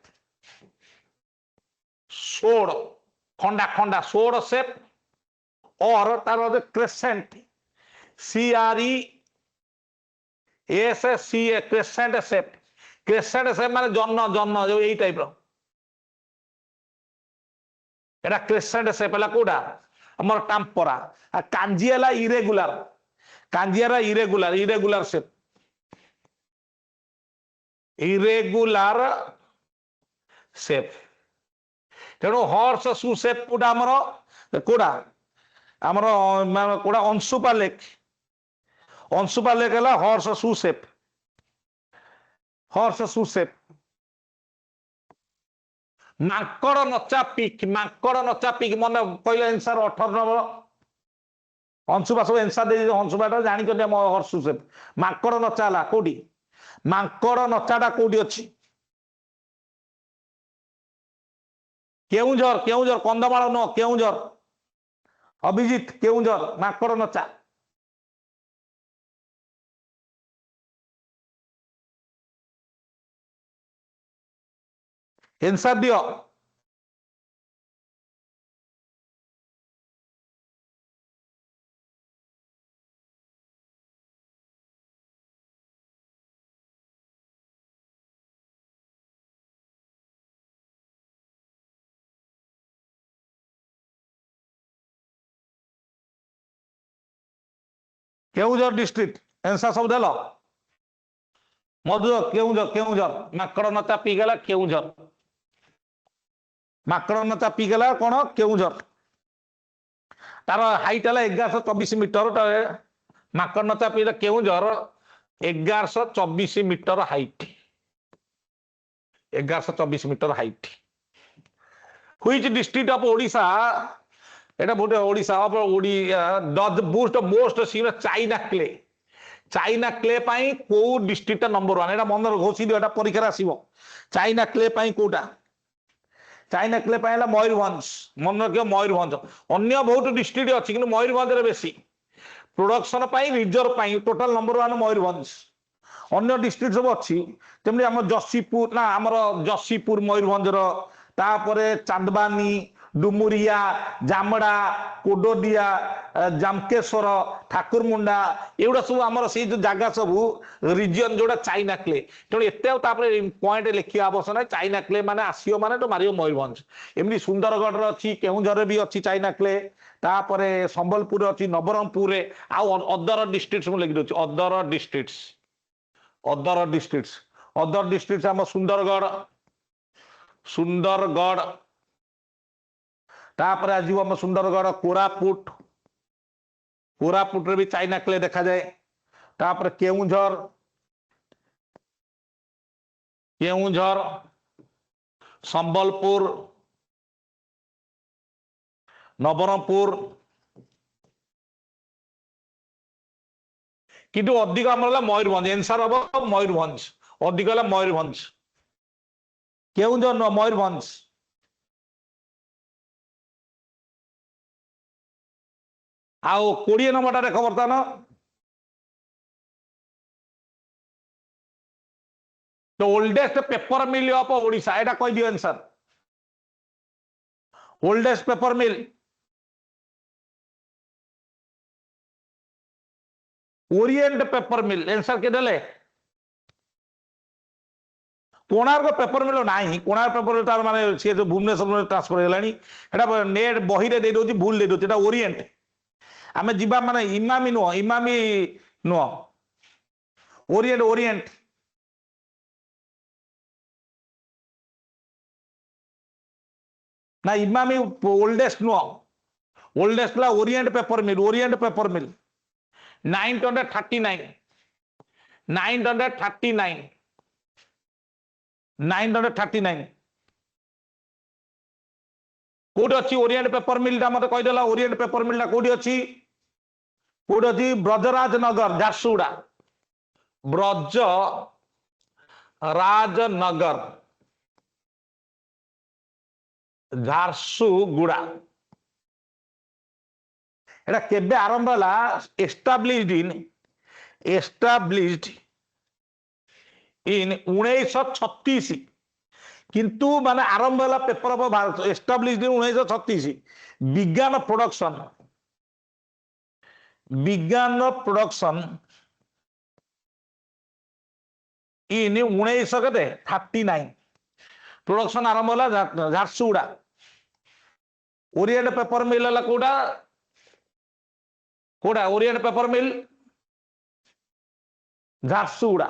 सोड खंडा खंडा सोड सेप और तार क्रेसेंट CRESCA क्रेसेंट सेप माने जन्न जन्न जो यही टाइप एटा क्रेसेंट सेप है कोटा हमर टांपरा आ कांजियाला इरेगुलर सेप तेणु हॉर्स शू शेप कोटा हमर कोटा अंशुपा लेक है हॉर्स शू शेप माकड़ नचा पिक मन कहले आंसर 18 नंबर अंशुपा सब आंसर दे अंशुपा जानी हॉर्स शू शेप माकड़ नचा ला कोठी माकड़ नचाटा कोठी अछि केउझर कंधमाल न केउझर अभिजीत केउझर माकड़ नचा आंसर दियो केउझर डिस्ट्रिक्ट आंसर सब देल मधु केउझर माकड़ नचा पीगला केउझर माकड़ नचा पीगला कौन केउझर तार हाइट है 1124 मीटर माकड़ नचा पीला Keonjhar 1124 metre height 1124 metre height which district of Odisha एटा बोटे Odisha of does boost most seen china clay पाई को डिस्ट्रिक्ट नंबर 1 एटा मन घोषी दियो एटा परीक्षा आसीबो चाइना क्ले पाई कोटा चाइना क्ले पाई मयूरभंज मन रखियो मयूरभंज अन्य बहुत डिस्ट्रिक्ट अछि किंतु मयूरभंज रे बेसी प्रोडक्शन पाई रिजर्व पाई टोटल नंबर 1 मयूरभंज अन्य डिस्ट्रिक्ट सब अछि तेमनि हम जसीपुर ना हमर जसीपुर मयूरभंज रो तापरे चांदबानी डुमुरिया जामड़ा कोडोडिया जामकेश्वर ठाकुरमुंडा एगुड़ा सब आम से जो जगह सब रिजन जोड़ा चाइना क्ले तेणु एत पॉइंट लिखा आवश्यक ना चाइना क्ले माने आसो माने तो मार मयूरभंज एमती सुंदरगढ़ अच्छी केउझर भी अच्छी चाइना क्ले तापर संबलपुर अच्छी नवरंगपुर आउ अदर डिस्ट्रिक्ट लिखि दଉଛି अदर डिस्ट्रिक्ट आम सुंदरगढ़ सुंदरगढ़ तापर आज आम सुंदरगढ़ कोरापुट कोरापुट रे भी चाइना क्ले देखा जाए तापर केउझर केउझर संबलपुर नवरंगपुर किंतु अधिक आमर मयूरभंज एनसर हम मयूरभंज अधिक मयूरभंज केउझर न मयूरभंज आउ 20 नंबर देख बर्तमान the oldest paper mill of Odisha एटा कह दियो आंसर ओल्डेस्ट पेपर मिल ओरिएंट पेपर मिल आंसर के देले कोणार्क पेपर मिल ना कोणार्क पेपर मिल माने सी जो भुवनेश्वर ट्रांसफर होलानी एटा नेट बही रे दे दोची भूल दे दोची एटा ओरिएंट आमे जिबा माने इमामी नुह ओरिएंट ओरिएंट ना इमामी ओल्डेस्ट नुह ओल्डेस्ट ला ओरिएंट पेपर मिल 939 कोड अच्छी ओरिएंट पेपर मिल मत कहीदेला ओरिएंट पेपर मिल कोडी अच्छी कोड अच्छी ब्रजराज नगर झारसुगुड़ा ब्रज राजनगर झारसुगुड़ा एटा केबे आरंभ होला एस्टाब्लिश्ड इन 1936 किंतु माने आरंभ होला पेपर ऑफ भारत एस्टाब्लिश्ड इन 1936 विज्ञान प्रोडक्शन इन 1939 प्रोडक्शन आरंभ होला झारसुगुड़ा ओरिएंट पेपर मिल होला कोडा कोडा ओरिएंट पेपर मिल झारसुगुड़ा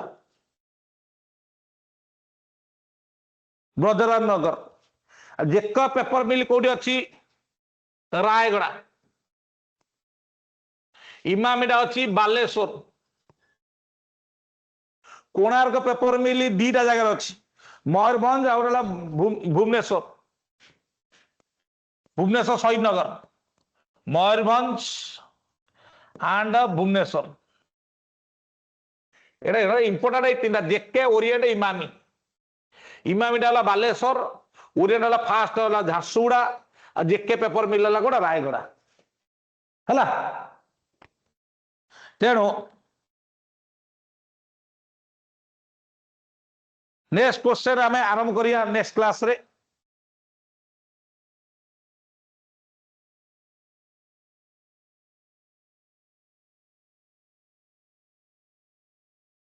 ब्रजराज नगर जेक पेपर मिल कोडी अच्छी रायगड़ा इमामीटा अच्छी बालेश्वर कोणार्क पेपर मिल दीटा जगह अच्छी मयूरभंज आ भुवनेश्वर शहीद नगर मयूरभंज एंड भुवनेश्वर एटा इंपोर्टेंट तीन जेके ओरिएंट इमामी इमामीटा Baleswar Orient fast Jharsuguda JK paper mill गोटा रायगड़ा है तेणु नेक्स्ट क्वेश्चन आम आरंभ करिया नेक्स्ट क्लास रे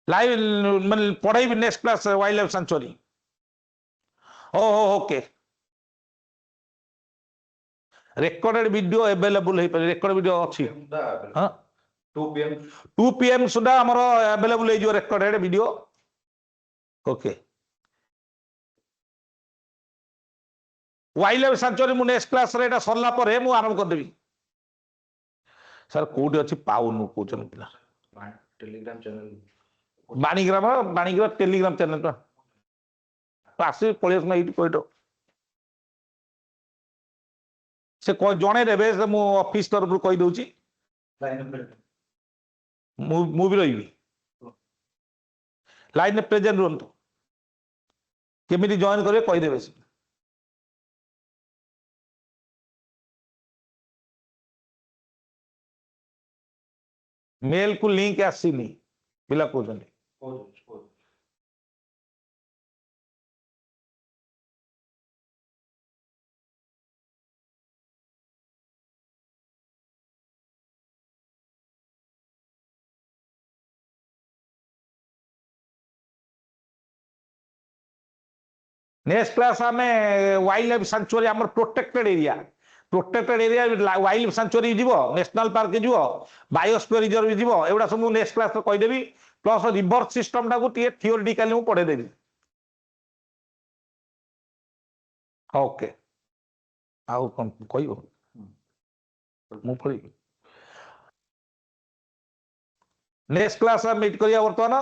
लाइव मैं पढ़ाई next class wild life sanctuary okay recorded video available है रेकॉर्ड वीडियो अच्छी हां 2 PM सुधा हमर अवेलेबल है जो recorded video okay wild life sanctuary मु नेक्स्ट क्लास रे एटा सरला परे मु आरंभ कर देबी सर कोडी अछि पाउनु कोचन पिला टेलीग्राम चैनल बाणीग्राम टेलीग्राम चैनल तो आसी पळेस ना इट कोइटो से को जणे देबे से मु ऑफिस तरफ कहि दोची मु भी रही लाइन में प्रेजेंट रुहतु केमिति जॉइन करिवे कहि देबे मेल को लिंक आसीनी पिला कहते नेक्स्ट क्लास आम वाइल्ड लाइफ सेंचुरी आम प्रोटेक्टेड एरिया वाइल्ड सेंचुरी जीव नेशनल पार्क जीव बायोस्फीयर रिजर्व जीव एगुड़ा सब नेक्स्ट क्लास कहीदेवी प्लस रिवर सिस्टम टाक थियोरिटिकाली पढ़ेदेवी ओके आउ कौन कह नेक्स्ट क्लास मीट करिया बर्तमान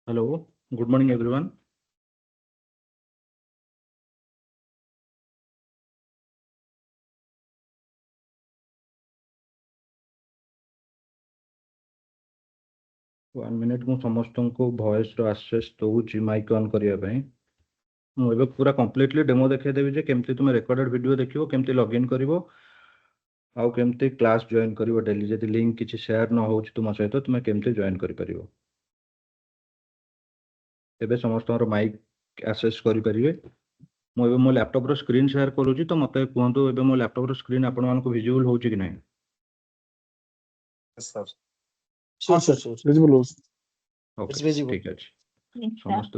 Hello, good morning everyone. One minute ମୁଁ ସମସ୍ତଙ୍କୁ ଭଏସ ର ଆକ୍ସେସ୍ ଦଉଛି ମାଇକ୍ ଅନ୍ କରିବା ପାଇଁ। ମୁଁ ଏବେ ପୁରା କମ୍ପ୍ଲିଟଲି ଡେମୋ ଦେଖେଇଦେବି ଯେ କେମିତି ତୁମେ ରେକର୍ଡେଡ ଭିଡିଓ ଦେଖିବ, କେମିତି ଲଗ୍ଇନ୍ କରିବ ଆଉ କେମିତି କ୍ଲାସ୍ ଜଏନ୍ କରିବ ଡେଲି। ଯଦି ଲିଙ୍କ କିଛି ସେୟାର ନ ହେଉଛି ତୁମ ସହିତ ତୁମେ କେମିତି ଜଏନ୍ କରିପାରିବ। ଏବେ ସମସ୍ତଙ୍କର ମାଇକ୍ ଆକ୍ସେସ୍ କରିପାରିବେ। ମୁଁ ଏବେ ମୋ ଲ୍ୟାପଟପର ସ୍କ୍ରିନ୍ ସେୟାର କରୁଛି, ତ ମୋତେ କୁହନ୍ତୁ ଏବେ ମୋ ଲ୍ୟାପଟପର ସ୍କ୍ରିନ୍ ଆପଣମାନଙ୍କୁ ଭିଜିବୁଲ ହେଉଛି କି ନାହିଁ? Sure, sir. Visible. ଓକେ, ଠିକ୍ ଅଛି। ସମସ୍ତେ